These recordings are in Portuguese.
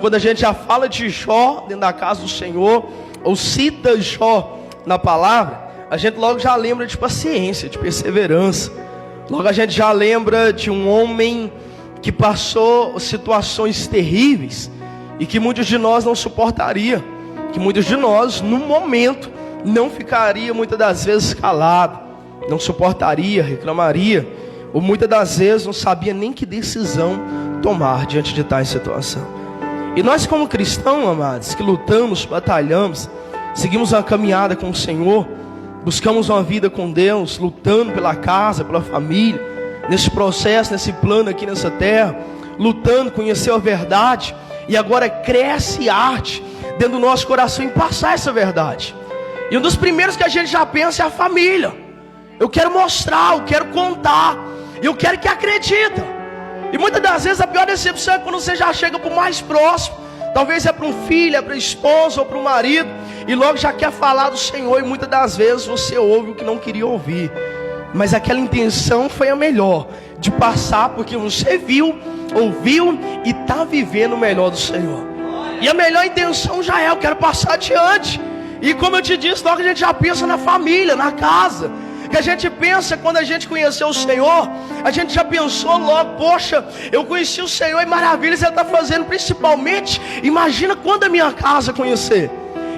quando a gente já fala de Jó dentro da casa do Senhor, ou cita Jó na palavra, a gente logo já lembra de paciência, de perseverança. Logo a gente já lembra de um homem que passou situações terríveis e que muitos de nós não suportaria, que muitos de nós no momento não ficaria muitas das vezes calado, não suportaria, reclamaria, ou muitas das vezes não sabia nem que decisão tomar diante de tal situação. E nós como cristãos, amados, que lutamos, batalhamos, seguimos uma caminhada com o Senhor, buscamos uma vida com Deus, lutando pela casa, pela família, nesse processo, nesse plano aqui nessa terra, lutando, conhecer a verdade, e agora cresce e arte dentro do nosso coração em passar essa verdade. E um dos primeiros que a gente já pensa é a família. Eu quero mostrar, eu quero contar, eu quero que acredita. E muitas das vezes a pior decepção é quando você já chega para o mais próximo, talvez é para um filho, é para a esposa ou para o marido, e logo já quer falar do Senhor, e muitas das vezes você ouve o que não queria ouvir, mas aquela intenção foi a melhor, de passar, porque você viu, ouviu e está vivendo o melhor do Senhor. E a melhor intenção já é, eu quero passar adiante. E como eu te disse, logo a gente já pensa na família, na casa. Que a gente pensa, quando a gente conheceu o Senhor, a gente já pensou logo, poxa, eu conheci o Senhor e maravilhas Ele está fazendo. Principalmente, imagina quando a minha casa conhecer,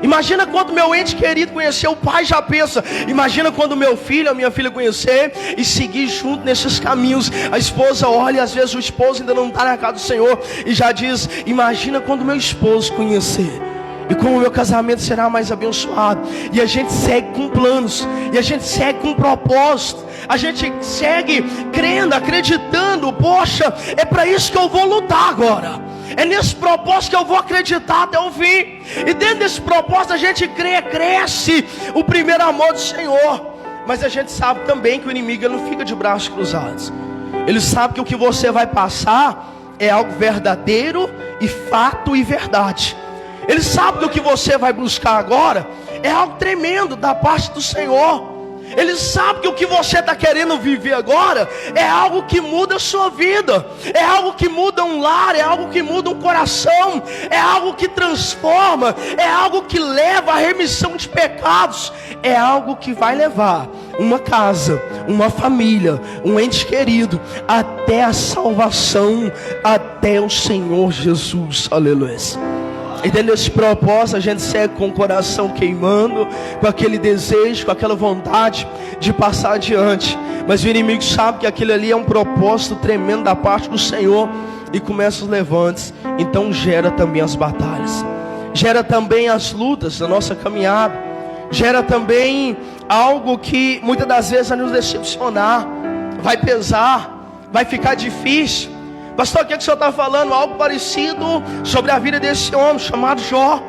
imagina quando meu ente querido conhecer. O pai já pensa, imagina quando meu filho, a minha filha conhecer e seguir junto nesses caminhos. A esposa olha, às vezes o esposo ainda não está na casa do Senhor e já diz, imagina quando meu esposo conhecer, e como o meu casamento será mais abençoado. E a gente segue com planos, e a gente segue com propósito, a gente segue crendo, acreditando, poxa, é para isso que eu vou lutar agora, é nesse propósito que eu vou acreditar até o fim. E dentro desse propósito a gente crê, cresce o primeiro amor do Senhor. Mas a gente sabe também que o inimigo ele não fica de braços cruzados. Ele sabe que o que você vai passar é algo verdadeiro e fato e verdade. Ele sabe que o que você vai buscar agora é algo tremendo da parte do Senhor. Ele sabe que o que você está querendo viver agora é algo que muda a sua vida, é algo que muda um lar, é algo que muda um coração, é algo que transforma, é algo que leva à remissão de pecados, é algo que vai levar uma casa, uma família, um ente querido até a salvação, até o Senhor Jesus. Aleluia. E dentro desse propósito a gente segue com o coração queimando, com aquele desejo, com aquela vontade de passar adiante. Mas o inimigo sabe que aquilo ali é um propósito tremendo da parte do Senhor, e começa os levantes. Então gera também as batalhas, gera também as lutas da nossa caminhada, gera também algo que muitas das vezes vai nos decepcionar, vai pesar, vai ficar difícil. Pastor, o que o senhor está falando? Algo parecido sobre a vida desse homem chamado Jó.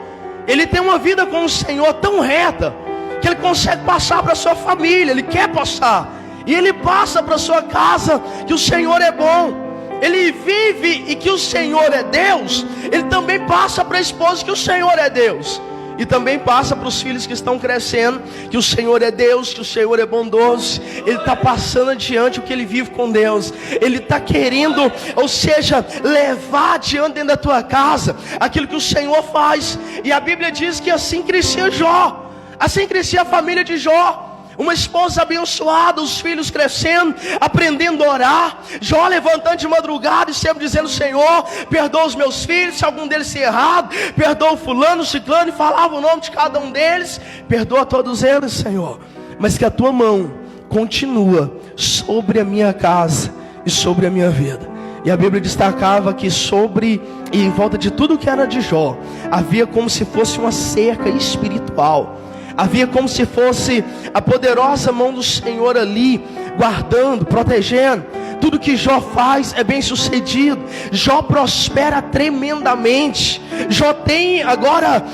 Ele tem uma vida com o Senhor tão reta que ele consegue passar para a sua família. Ele quer passar, e ele passa para a sua casa que o Senhor é bom. Ele vive e que o Senhor é Deus. Ele também passa para a esposa que o Senhor é Deus. E também passa para os filhos que estão crescendo que o Senhor é Deus, que o Senhor é bondoso. Ele está passando adiante o que ele vive com Deus. Ele está querendo, ou seja, levar adiante dentro da tua casa aquilo que o Senhor faz. E a Bíblia diz que assim crescia Jó, assim crescia a família de Jó. Uma esposa abençoada, os filhos crescendo, aprendendo a orar. Jó levantando de madrugada e sempre dizendo: Senhor, perdoa os meus filhos, se algum deles se errado, perdoa o fulano, o ciclano, e falava o nome de cada um deles. Perdoa todos eles, Senhor, mas que a tua mão continua sobre a minha casa e sobre a minha vida. E a Bíblia destacava que sobre e em volta de tudo que era de Jó havia como se fosse uma cerca espiritual. Havia como se fosse a poderosa mão do Senhor ali, guardando, protegendo. Tudo que Jó faz é bem sucedido. Jó prospera tremendamente. Jó tem agora,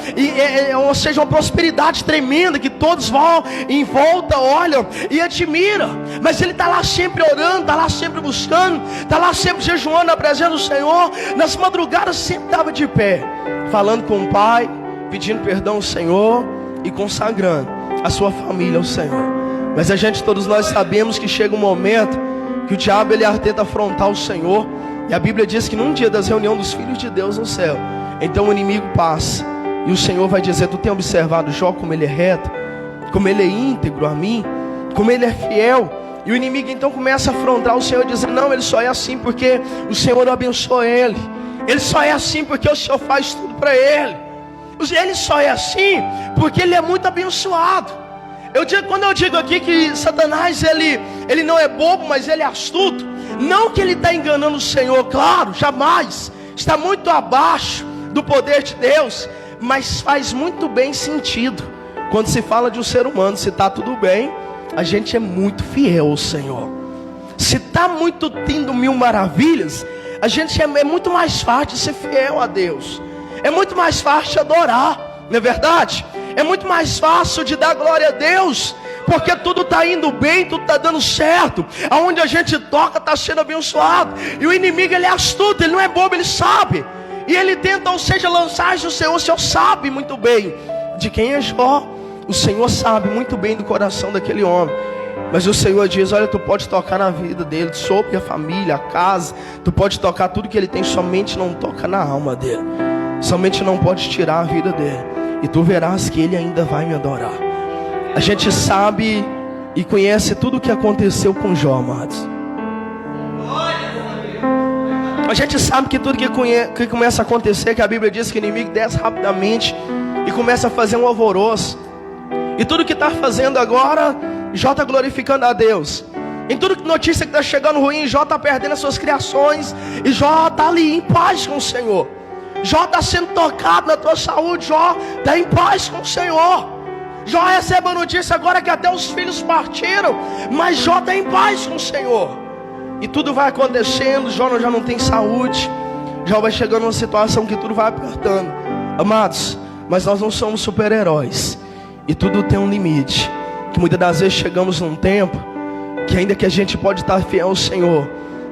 ou seja, uma prosperidade tremenda, que todos vão em volta, olham e admiram. Mas ele está lá sempre orando, está lá sempre buscando, está lá sempre jejuando na presença do Senhor. Nas madrugadas sempre estava de pé, falando com o Pai, pedindo perdão ao Senhor e consagrando a sua família ao Senhor. Mas todos nós sabemos que chega um momento que o diabo ele tenta afrontar o Senhor. E a Bíblia diz que num dia das reuniões dos filhos de Deus no céu, Então o inimigo passa e o Senhor vai dizer: tu tem observado Jó como ele é reto, como ele é íntegro a mim, como ele é fiel? E o inimigo então começa a afrontar o Senhor, dizendo: não, ele só é assim porque o Senhor abençoa ele. Ele só é assim porque o Senhor faz tudo para ele. Ele só é assim porque ele é muito abençoado. Quando eu digo aqui que Satanás ele não é bobo, mas ele é astuto, não que ele está enganando o Senhor, claro, jamais. Está muito abaixo do poder de Deus, mas faz muito bem sentido quando se fala de um ser humano. Se está tudo bem, a gente é muito fiel ao Senhor. Se está muito tendo mil maravilhas, a gente é muito mais fácil de ser fiel a Deus. É muito mais fácil de adorar, não é verdade? É muito mais fácil de dar glória a Deus, porque tudo está indo bem, tudo está dando certo. Aonde a gente toca está sendo abençoado. E o inimigo, ele é astuto, ele não é bobo, ele sabe. E ele tenta, ou seja, lançar o Senhor sabe muito bem de quem é Jó. O Senhor sabe muito bem do coração daquele homem. Mas o Senhor diz: olha, tu pode tocar na vida dele, sobre a família, a casa, tu pode tocar tudo que ele tem, somente não toca na alma dele. Somente não pode tirar a vida dele. E tu verás que ele ainda vai me adorar. A gente sabe e conhece tudo o que aconteceu com Jó, amados. A gente sabe que tudo que começa a acontecer, que a Bíblia diz que o inimigo desce rapidamente e começa a fazer um alvoroço. E tudo que está fazendo agora, Jó está glorificando a Deus. Em tudo que notícia que está chegando ruim, Jó está perdendo as suas criações. E Jó está ali em paz com o Senhor. Jó está sendo tocado na tua saúde. Jó está em paz com o Senhor. Jó recebe a notícia agora que até os filhos partiram, mas Jó está em paz com o Senhor. E tudo vai acontecendo. Jó já não tem saúde. Jó vai chegando numa situação que tudo vai apertando. Amados, mas nós não somos super-heróis. E tudo tem um limite. Que muitas das vezes chegamos num tempo que ainda que a gente pode estar fiel ao Senhor,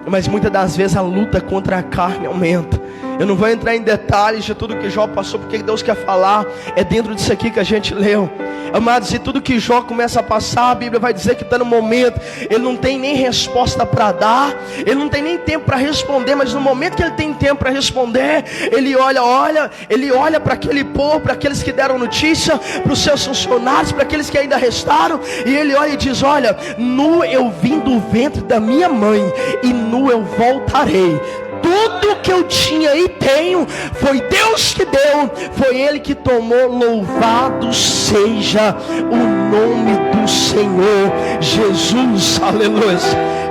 mas muitas das vezes a luta contra a carne aumenta. Eu não vou entrar em detalhes de tudo que Jó passou, porque Deus quer falar é dentro disso aqui que a gente leu. Amados, e tudo que Jó começa a passar, a Bíblia vai dizer que está no momento, ele não tem nem resposta para dar, ele não tem nem tempo para responder, mas no momento que ele tem tempo para responder, ele olha para aquele povo, para aqueles que deram notícia, para os seus funcionários, para aqueles que ainda restaram, e ele olha e diz: olha, nu eu vim do ventre da minha mãe, e nu eu voltarei. Tudo que eu tinha e tenho foi Deus que deu, foi Ele que tomou. Louvado seja o nome do Senhor Jesus, aleluia.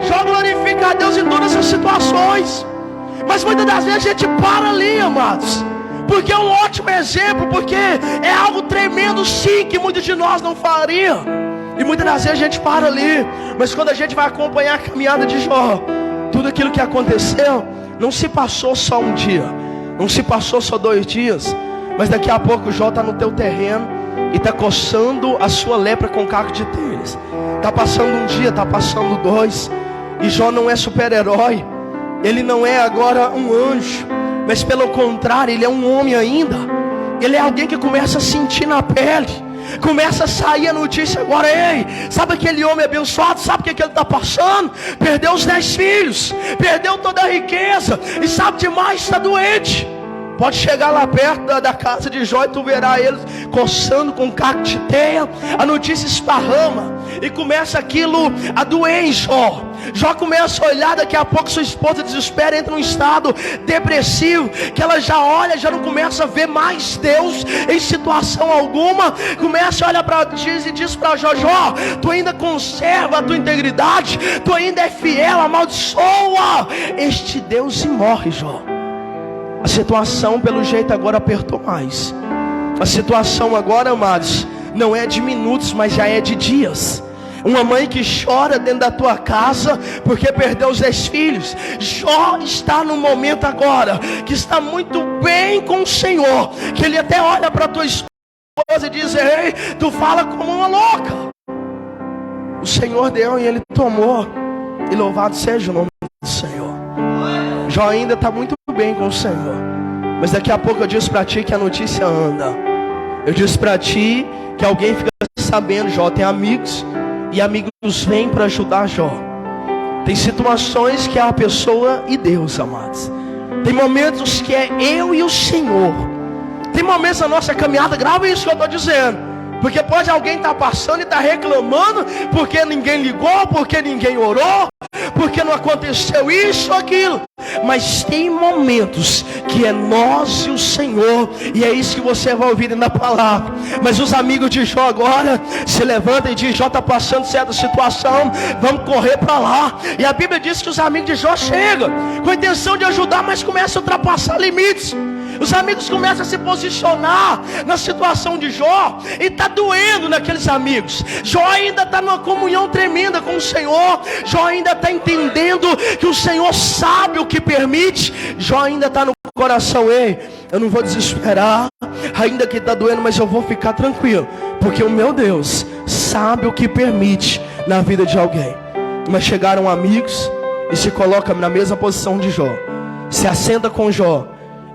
Jó glorifica a Deus em todas as situações. Mas muitas das vezes a gente para ali, amados, porque é um ótimo exemplo, porque é algo tremendo sim, que muitos de nós não fariam. E muitas das vezes a gente para ali. Mas quando a gente vai acompanhar a caminhada de Jó, tudo aquilo que aconteceu não se passou só um dia, não se passou só 2 dias, mas daqui a pouco Jó está no teu terreno e está coçando a sua lepra com caco de telhas. Está passando um dia, está passando 2, e Jó não é super-herói, ele não é agora um anjo, mas pelo contrário, ele é um homem ainda. Ele é alguém que começa a sentir na pele, começa a sair a notícia agora: ei, sabe aquele homem abençoado? Sabe o que ele está passando? Perdeu os 10 filhos, perdeu toda a riqueza, e sabe demais, está doente. Pode chegar lá perto da casa de Jó e tu verá ele coçando com caco de teia. A notícia esparrama e começa aquilo a doer em Jó. Jó começa a olhar, daqui a pouco sua esposa desespera, entra num estado depressivo, que ela já olha, já não começa a ver mais Deus em situação alguma. Começa a olhar para Deus e diz para Jó: Jó, tu ainda conserva a tua integridade, tu ainda é fiel, amaldiçoa este Deus e morre, Jó. A situação pelo jeito agora apertou mais. A situação agora, amados, não é de minutos, mas já é de dias. Uma mãe que chora dentro da tua casa porque perdeu os 10 filhos. Jó está no momento agora que está muito bem com o Senhor, que ele até olha para tua esposa e diz: ei, tu fala como uma louca. O Senhor deu e ele tomou, e louvado seja o nome do Senhor. Jó ainda está muito bem com o Senhor, mas daqui a pouco eu disse para ti que a notícia anda. Eu disse para ti que alguém fica sabendo. Jó tem amigos, e amigos vêm para ajudar Jó. Tem situações que é a pessoa e Deus, amados. Tem momentos que é eu e o Senhor. Tem momentos na nossa caminhada, grava isso que eu estou dizendo, porque pode alguém estar passando e estar reclamando, porque ninguém ligou, porque ninguém orou, porque não aconteceu isso ou aquilo. Mas tem momentos que é nós e o Senhor, e é isso que você vai ouvir na palavra. Mas os amigos de Jó agora se levantam e dizem: Jó está passando certa situação, vamos correr para lá. E a Bíblia diz que os amigos de Jó chegam com a intenção de ajudar, mas começam a ultrapassar limites. Os amigos começam a se posicionar na situação de Jó, e está doendo naqueles amigos. Jó ainda está numa comunhão tremenda com o Senhor. Jó ainda está entendendo que o Senhor sabe o que permite. Jó ainda está no coração: ei, eu não vou desesperar, ainda que está doendo, mas eu vou ficar tranquilo, porque o meu Deus sabe o que permite na vida de alguém. Mas chegaram amigos e se colocam na mesma posição de Jó, se assenta com Jó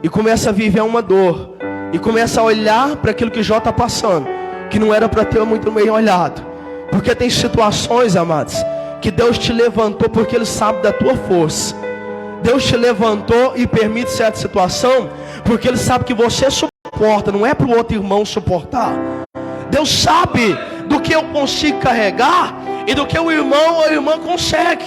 e começa a viver uma dor, e começa a olhar para aquilo que Jó está passando, que não era para ter muito bem olhado. Porque tem situações, amados, que Deus te levantou porque Ele sabe da tua força. Deus te levantou e permite certa situação porque Ele sabe que você suporta, não é para o outro irmão suportar. Deus sabe do que eu consigo carregar e do que o irmão ou a irmã consegue.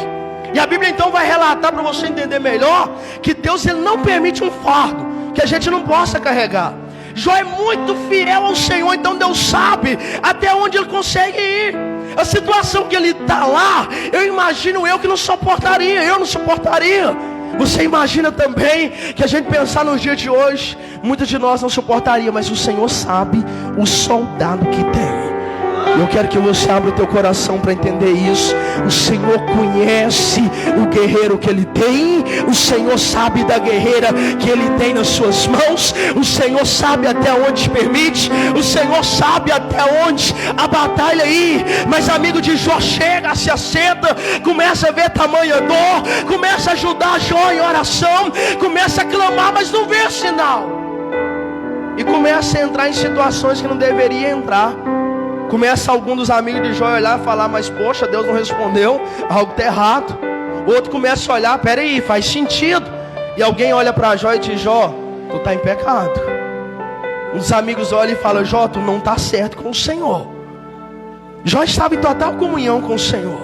E a Bíblia então vai relatar para você entender melhor que Deus, Ele não permite um fardo que a gente não possa carregar. Jó é muito fiel ao Senhor, então Deus sabe até onde ele consegue ir. A situação que ele está lá, eu imagino eu que não suportaria, eu não suportaria. Você imagina também que a gente pensar nos dias de hoje, muitos de nós não suportaria, mas o Senhor sabe o soldado que tem. Eu quero que você abra o teu coração para entender isso. O Senhor conhece o guerreiro que Ele tem. O Senhor sabe da guerreira que Ele tem nas suas mãos. O Senhor sabe até onde permite. O Senhor sabe até onde a batalha ir. Mas amigo de Jó chega, se assenta, começa a ver tamanha dor, começa a ajudar Jó em oração, começa a clamar, mas não vê sinal, e começa a entrar em situações que não deveria entrar. Começa algum dos amigos de Jó a olhar e falar: mas poxa, Deus não respondeu, algo está errado. O outro começa a olhar: peraí, faz sentido. E alguém olha para Jó e diz: Jó, tu está em pecado. Um dos amigos olha e fala: Jó, tu não está certo com o Senhor. Jó estava em total comunhão com o Senhor,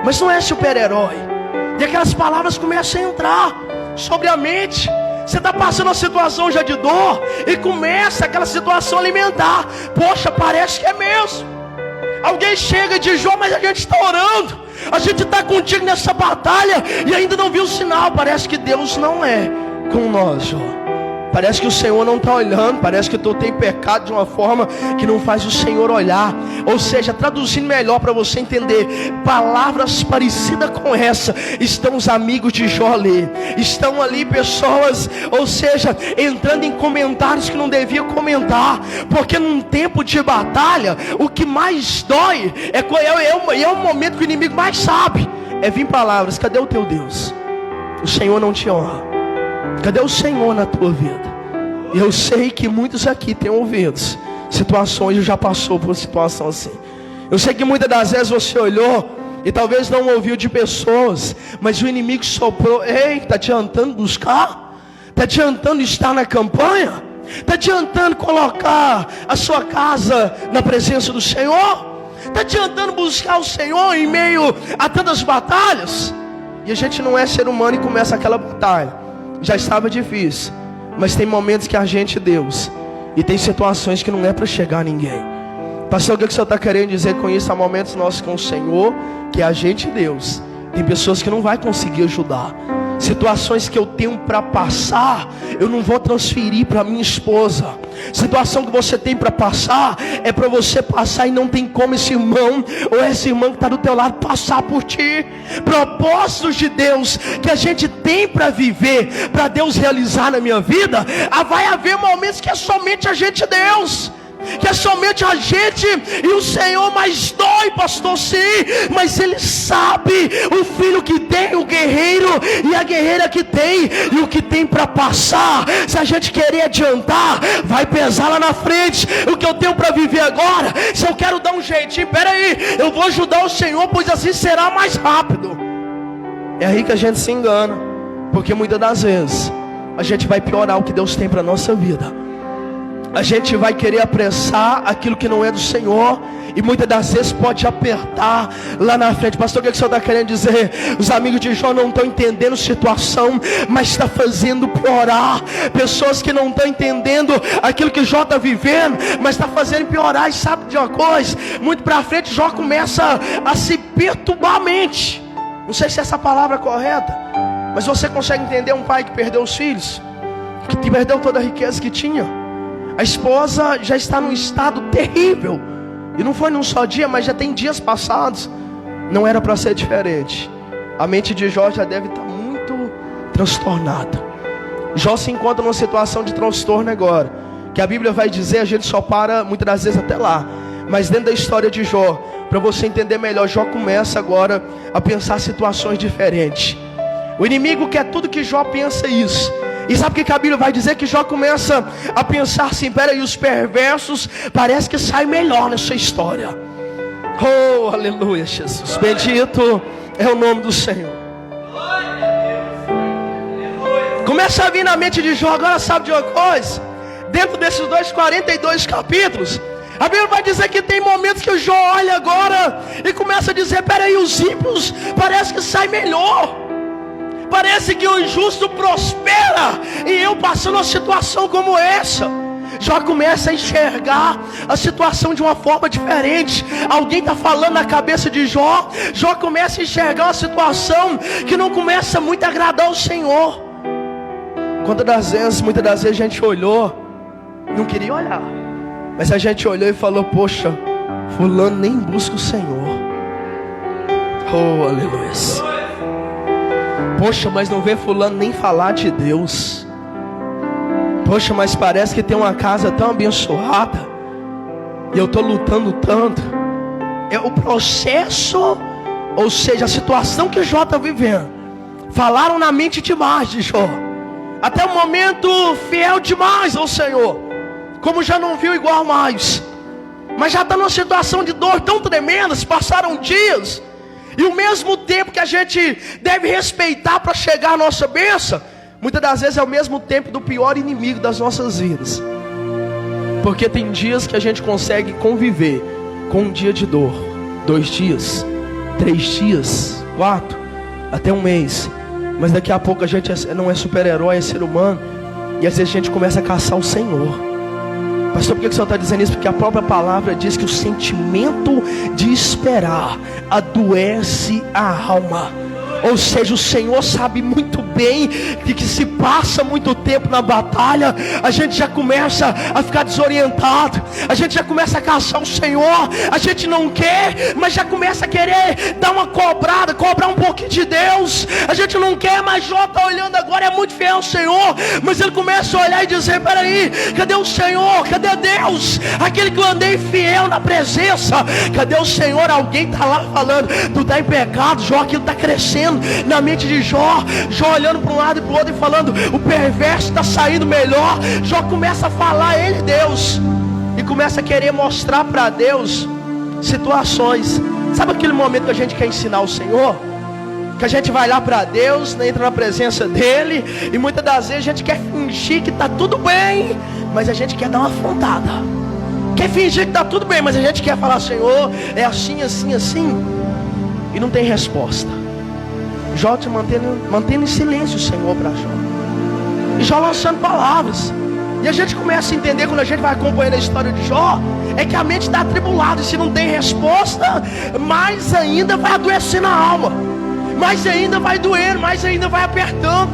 mas não é super-herói. E aquelas palavras começam a entrar sobre a mente. Você está passando uma situação já de dor, e começa aquela situação a alimentar. Poxa, parece que é mesmo. Alguém chega e diz: Jó, mas a gente está orando, a gente está contigo nessa batalha e ainda não viu o sinal. Parece que Deus não é com nós, Jó. Parece que o Senhor não está olhando. Parece que tu tem pecado de uma forma que não faz o Senhor olhar. Ou seja, traduzindo melhor para você entender, palavras parecidas com essa estão os amigos de Jó ali. Estão ali pessoas, ou seja, entrando em comentários que não devia comentar. Porque num tempo de batalha, o que mais dói é o momento que o inimigo mais sabe. É vir palavras: cadê o teu Deus? O Senhor não te honra. Cadê o Senhor na tua vida? E eu sei que muitos aqui têm ouvido situações, já passou por situação assim. Eu sei que muitas das vezes você olhou e talvez não ouviu de pessoas, mas o inimigo soprou: ei, está adiantando buscar? Está adiantando estar na campanha? Está adiantando colocar a sua casa na presença do Senhor? Está adiantando buscar o Senhor em meio a tantas batalhas? E a gente não é ser humano e começa aquela batalha. Já estava difícil, mas tem momentos que a gente é Deus, e tem situações que não é para chegar a ninguém. Pastor, o que o senhor está querendo dizer com isso? Há momentos nossos com o Senhor que a gente é Deus. Tem pessoas que não vai conseguir ajudar. Situações que eu tenho para passar, eu não vou transferir para minha esposa. Situação que você tem para passar, é para você passar, e não tem como esse irmão ou essa irmã que está do teu lado passar por ti. Propósitos de Deus que a gente tem para viver, para Deus realizar na minha vida. Vai haver momentos que é somente a gente Deus, que é somente a gente e o Senhor. Mas dói, pastor, sim, mas Ele sabe o filho que tem, o guerreiro e a guerreira que tem, e o que tem para passar. Se a gente querer adiantar, vai pesar lá na frente. O que eu tenho para viver agora, se eu quero dar um jeitinho, peraí, eu vou ajudar o Senhor, pois assim será mais rápido. É aí que a gente se engana, porque muitas das vezes a gente vai piorar o que Deus tem para a nossa vida. a gente vai querer apressar aquilo que não é do Senhor, e muitas das vezes pode apertar lá na frente. Pastor, o que o senhor está querendo dizer? Os amigos de Jó não estão entendendo a situação, mas está fazendo piorar. Pessoas que não estão entendendo aquilo que Jó está vivendo, mas está fazendo piorar. E sabe de uma coisa? Muito para frente Jó começa a se perturbar a mente. Não sei se essa palavra é correta, mas você consegue entender um pai que perdeu os filhos, que perdeu toda a riqueza que tinha? A esposa já está num estado terrível, e não foi num só dia, mas já tem dias passados. Não era para ser diferente. A mente de Jó já deve estar muito transtornada. Jó se encontra numa situação de transtorno agora, que a Bíblia vai dizer, a gente só para muitas das vezes até lá, mas dentro da história de Jó, para você entender melhor, Jó começa agora a pensar situações diferentes. O inimigo quer tudo que Jó pensa isso. E sabe o que a Bíblia vai dizer? Que Jó começa a pensar assim: peraí, os perversos parece que saem melhor nessa história. Oh, aleluia, Jesus. Bendito é o nome do Senhor. Começa a vir na mente de Jó. Agora sabe de uma coisa? Dentro desses 42 capítulos, a Bíblia vai dizer que tem momentos que o Jó olha agora e começa a dizer: peraí, os ímpios parece que saem melhor. Parece que o injusto prospera, e eu passando uma situação como essa. Jó começa a enxergar a situação de uma forma diferente. Alguém está falando na cabeça de Jó. Jó começa a enxergar uma situação que não começa muito a agradar ao Senhor. Muitas das vezes a gente olhou, não queria olhar, mas a gente olhou e falou: poxa, fulano nem busca o Senhor. Oh, aleluia. Poxa, mas não vê fulano nem falar de Deus. Poxa, mas parece que tem uma casa tão abençoada, e eu estou lutando tanto. É o processo, ou seja, a situação que Jó está vivendo, falaram na mente demais de Jó. Até o momento fiel demais ao Senhor, como já não viu igual mais, mas já está numa situação de dor tão tremenda. Se passaram dias, e o mesmo tempo que a gente deve respeitar para chegar à nossa bênção, muitas das vezes é o mesmo tempo do pior inimigo das nossas vidas. Porque tem dias que a gente consegue conviver com um dia de dor, 2 dias, 3 dias, 4, até um mês. Mas daqui a pouco a gente não é super-herói, é ser humano, e às vezes a gente começa a caçar o Senhor. Pastor, por que o Senhor está dizendo isso? Porque a própria palavra diz que o sentimento de esperar adoece a alma. Ou seja, o Senhor sabe muito bem que se passa muito tempo na batalha, a gente já começa a ficar desorientado, a gente já começa a caçar o Senhor, a gente não quer, mas já começa a querer dar uma cobrada, cobrar um pouquinho de Deus. A gente não quer, mas Jó está olhando agora, é muito fiel ao Senhor, mas ele começa a olhar e dizer: peraí, cadê o Senhor? Cadê Deus? Aquele que eu andei fiel na presença, cadê o Senhor? Alguém está lá falando: tu está em pecado, Jó. Aquilo está crescendo na mente de Jó. Jó olhando para um lado e para o outro e falando: o perverso está saindo melhor. Jó começa a falar, ele Deus, e começa a querer mostrar para Deus situações. Sabe aquele momento que a gente quer ensinar o Senhor? Que a gente vai lá para Deus, entra na presença dele, e muitas das vezes a gente quer fingir que está tudo bem, mas a gente quer dar uma afrontada. Quer fingir que está tudo bem, mas a gente quer falar: Senhor, é assim, assim, assim, e não tem resposta. Jó te mantendo em silêncio, o Senhor, para Jó. E Jó lançando palavras. E a gente começa a entender, quando a gente vai acompanhando a história de Jó, é que a mente está atribulada. E se não tem resposta, mais ainda vai adoecer na alma, mais ainda vai doer, mais ainda vai apertando.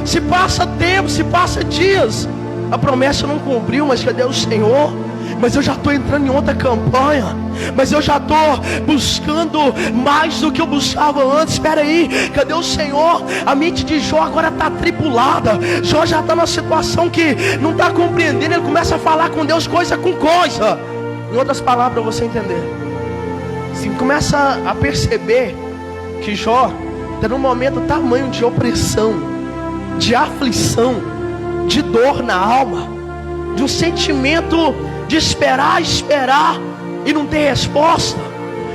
Se passa tempo, se passa dias, a promessa não cumpriu, mas cadê o Senhor? Mas eu já estou entrando em outra campanha, mas eu já estou buscando mais do que eu buscava antes. Espera aí, cadê o Senhor? A mente de Jó agora está atribulada. Jó já está numa situação que não está compreendendo. Ele começa a falar com Deus coisa com coisa. Em outras palavras, para você entender, você começa a perceber que Jó está num momento tamanho de opressão, de aflição, de dor na alma, de um sentimento de esperar e não ter resposta.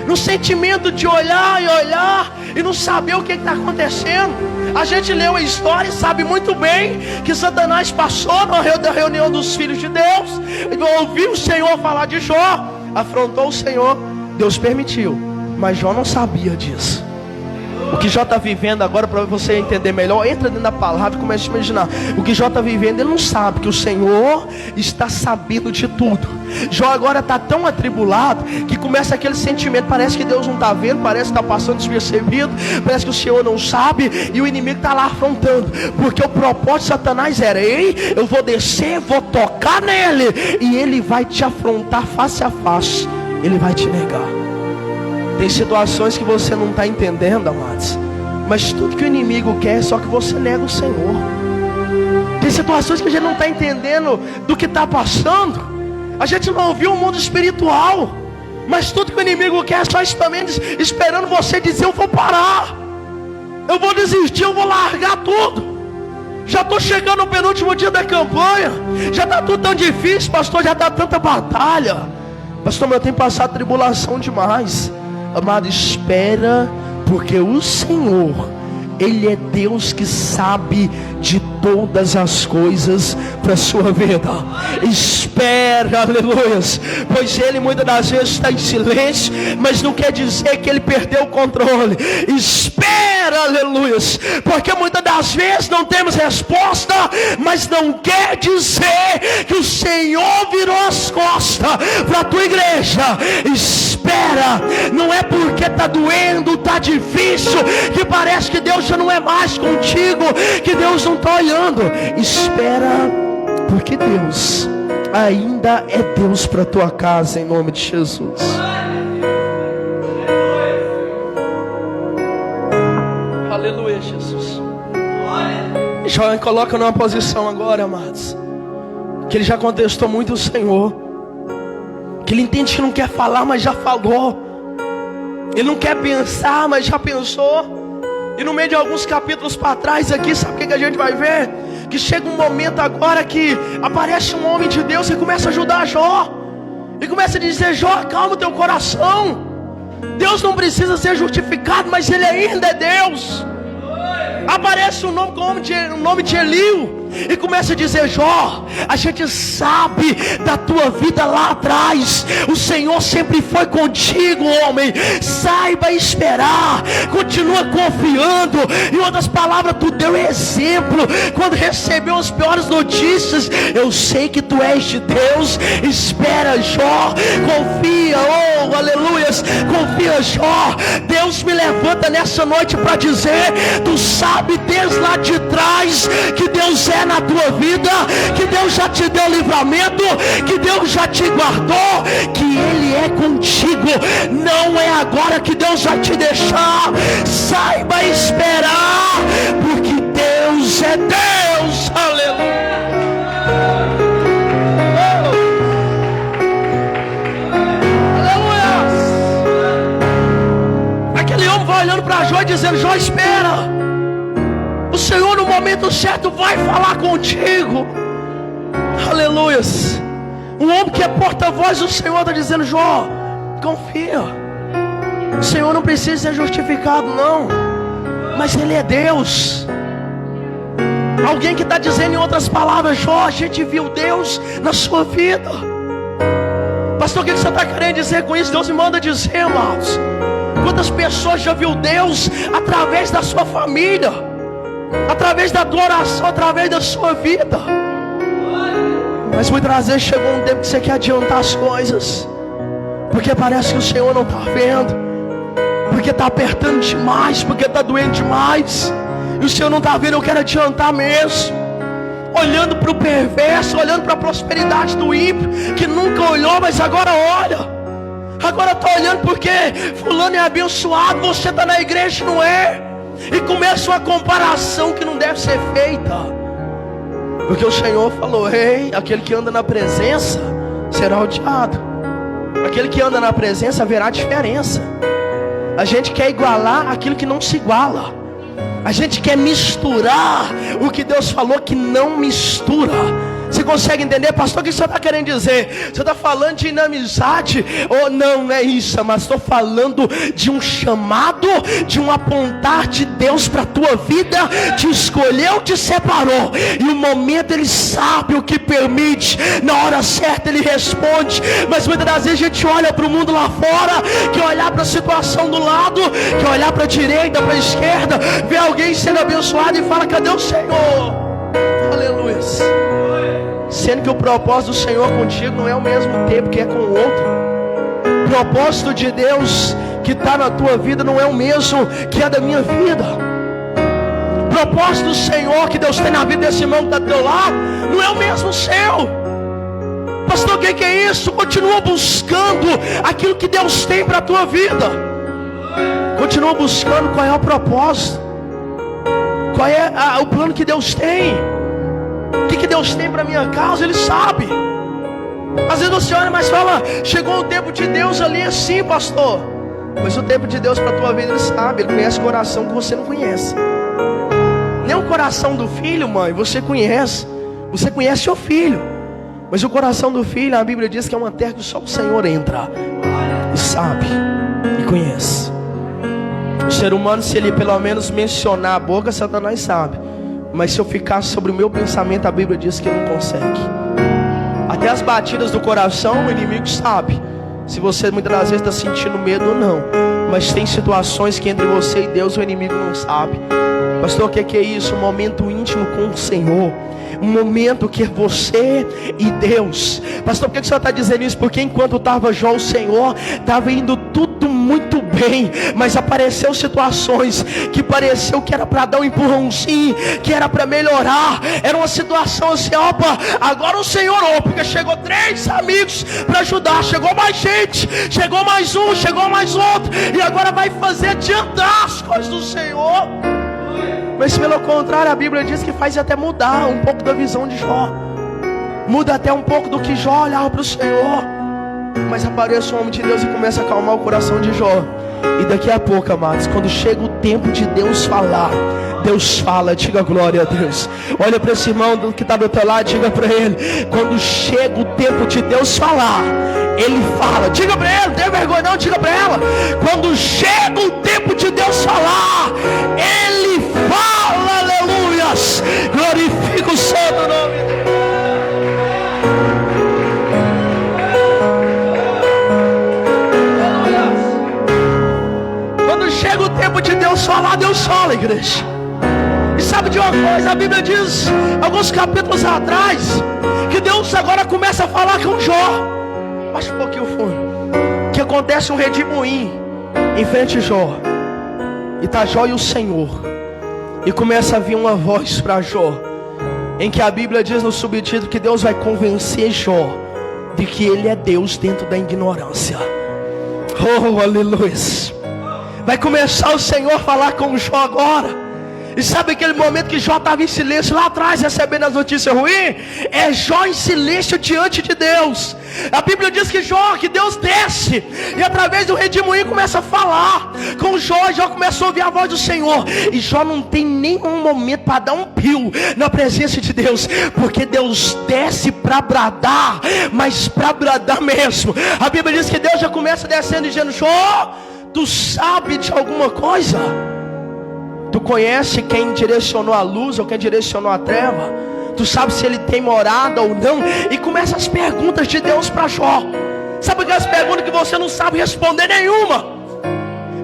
no sentimento de olhar e olhar e não saber o que está acontecendo. A gente leu a história e sabe muito bem que Satanás passou na reunião dos filhos de Deus, ouviu o Senhor falar de Jó, afrontou o Senhor, Deus permitiu, mas Jó não sabia disso. O que Jó está vivendo agora, para você entender melhor, entra dentro da palavra e começa a imaginar. O que Jó está vivendo, ele não sabe que o Senhor está sabendo de tudo. Jó agora está tão atribulado que começa aquele sentimento, parece que Deus não está vendo, parece que está passando despercebido, parece que o Senhor não sabe, e o inimigo está lá afrontando, porque o propósito de Satanás era: ei, eu vou descer, vou tocar nele, e ele vai te afrontar face a face, ele vai te negar. Tem situações que você não está entendendo, amados, mas tudo que o inimigo quer é só que você nega o Senhor. Tem situações que a gente não está entendendo do que está passando. A gente não ouviu o mundo espiritual, mas tudo que o inimigo quer é só esperando você dizer: eu vou parar, eu vou desistir, eu vou largar tudo. Já estou chegando no penúltimo dia da campanha, já está tudo tão difícil, pastor, já está tanta batalha. Pastor, mas eu tenho passado tribulação demais. Amado, espera, porque o Senhor, Ele é Deus que sabe de todas as coisas para a sua vida. Espera, aleluias, pois Ele muitas das vezes está em silêncio, mas não quer dizer que Ele perdeu o controle. Espera, aleluias, porque muitas das vezes não temos resposta, mas não quer dizer que o Senhor virou as costas para a tua igreja. Espera, não é porque está doendo, está difícil, que parece que Deus já não é mais contigo, que Deus não está olhando. Espera, porque Deus ainda é Deus para a tua casa, em nome de Jesus. Aleluia, Jesus. Jó coloca numa posição agora, amados, que ele já contestou muito o Senhor, que ele entende que não quer falar, mas já falou. Ele não quer pensar, mas já pensou. E no meio de alguns capítulos para trás aqui, sabe o que a gente vai ver? Que chega um momento agora que aparece um homem de Deus e começa a ajudar Jó, e começa a dizer: Jó, acalma o teu coração, Deus não precisa ser justificado, mas Ele ainda é Deus. Aparece o nome de Eliú, e começa a dizer: Jó, a gente sabe da tua vida lá atrás, o Senhor sempre foi contigo, homem. Saiba esperar, continua confiando. Em outras palavras, tu deu exemplo quando recebeu as piores notícias. Eu sei que tu és de Deus. Espera, Jó, confia, oh aleluias, confia, Jó. Deus me levanta nessa noite para dizer: tu sabe desde lá de trás que Deus é na tua vida, que Deus já te deu livramento, que Deus já te guardou, que Ele é contigo. Não é agora que Deus vai te deixar. Saiba esperar, porque Deus é Deus. Aleluia. Aquele homem vai olhando para Jó e dizendo: Jó, espera, o Senhor no momento certo vai falar contigo. Aleluias. Um homem que é porta-voz do Senhor está dizendo: Jó, confia, o Senhor não precisa ser justificado não, mas Ele é Deus. Alguém que está dizendo em outras palavras: Jó, a gente viu Deus na sua vida. Pastor, o que você está querendo dizer com isso? Deus me manda dizer, amados, quantas pessoas já viu Deus através da sua família, através da tua oração, através da sua vida. Mas muitas vezes chegou um tempo que você quer adiantar as coisas, porque parece que o Senhor não está vendo, porque está apertando demais, porque está doendo demais, e o Senhor não está vendo. Eu quero adiantar mesmo, olhando para o perverso, olhando para a prosperidade do ímpio, que nunca olhou, mas agora olha. Agora está olhando porque fulano é abençoado, você está na igreja, não é? E começa uma comparação que não deve ser feita, porque o Senhor falou: ei, aquele que anda na presença será odiado. Aquele que anda na presença verá diferença. A gente quer igualar aquilo que não se iguala. A gente quer misturar o que Deus falou que não mistura. Você consegue entender, pastor, o que o senhor está querendo dizer? Você está falando de inimizade? Ou não, não é isso, mas estou falando de um chamado, de um apontar de Deus para a tua vida. Te escolheu, te separou, e o momento Ele sabe o que permite, na hora certa Ele responde. Mas muitas das vezes a gente olha para o mundo lá fora, quer olhar para a situação do lado, quer olhar para a direita, para a esquerda, ver alguém sendo abençoado e fala: cadê o Senhor? Aleluia. Sendo que o propósito do Senhor contigo não é o mesmo tempo que é com o outro. O propósito de Deus que está na tua vida não é o mesmo que é da minha vida. O propósito do Senhor que Deus tem na vida desse irmão que está do teu lado não é o mesmo seu. Pastor, o que é isso? Continua buscando aquilo que Deus tem para a tua vida. Continua buscando qual é o propósito, qual é o plano que Deus tem. O que Deus tem para minha causa, Ele sabe. Às vezes você olha, mas fala: chegou o tempo de Deus ali, assim, pastor. Mas o tempo de Deus para a tua vida Ele sabe. Ele conhece o coração que você não conhece. Nem o coração do filho, mãe, você conhece. Você conhece o filho, mas o coração do filho, a Bíblia diz que é uma terra que só o Senhor entra e sabe e conhece. O ser humano, se ele pelo menos mencionar a boca, Satanás sabe. Mas se eu ficar sobre o meu pensamento, a Bíblia diz que ele não consegue. Até as batidas do coração, o inimigo sabe se você muitas das vezes está sentindo medo ou não. Mas tem situações que entre você e Deus o inimigo não sabe. Pastor, o que é isso? Um momento íntimo com o Senhor. Um momento que é você e Deus. Pastor, por que o Senhor está dizendo isso? Porque enquanto estava Jó, o Senhor estava indo tudo muito bem, mas apareceu situações que pareceu que era para dar um empurrãozinho, que era para melhorar. Era uma situação assim: opa, agora o Senhor, porque chegou 3 amigos para ajudar, chegou mais gente, chegou mais um, chegou mais outro, e agora vai fazer adiantar as coisas do Senhor. Mas pelo contrário, a Bíblia diz que faz até mudar um pouco da visão de Jó. Muda até um pouco do que Jó olhava para o Senhor. Mas aparece um homem de Deus e começa a acalmar o coração de Jó. E daqui a pouco, amados, quando chega o tempo de Deus falar, Deus fala. Diga glória a Deus. Olha para esse irmão que está do teu lado, diga para ele: quando chega o tempo de Deus falar, Ele fala. Diga para ele, não tem vergonha não, diga para ela: quando chega o tempo de Deus falar, Ele fala. Aleluias. Glorifica o santo nome de Deus. Quando chega o tempo de Deus falar, Deus fala, igreja. E sabe de uma coisa? A Bíblia diz, alguns capítulos atrás, que Deus agora começa a falar com Jó. Baixa um pouquinho o fundo. Que acontece um redemoinho em frente a Jó. E está Jó e o Senhor. E começa a vir uma voz para Jó, em que a Bíblia diz no subtítulo que Deus vai convencer Jó de que Ele é Deus dentro da ignorância. Oh, aleluia. Vai começar o Senhor a falar com Jó agora. E sabe aquele momento que Jó estava em silêncio lá atrás, recebendo as notícias ruins? É Jó em silêncio diante de Deus. A Bíblia diz que Deus desce, e através do redemoinho começa a falar com Jó. Jó começa a ouvir a voz do Senhor. E Jó não tem nenhum momento para dar um pio na presença de Deus, porque Deus desce para bradar, mas para bradar mesmo. A Bíblia diz que Deus já começa descendo dizendo: Jó, tu sabe de alguma coisa? Tu conhece quem direcionou a luz ou quem direcionou a treva? Tu sabe se ele tem morada ou não? E começa as perguntas de Deus para Jó. Sabe aquelas perguntas que você não sabe responder nenhuma?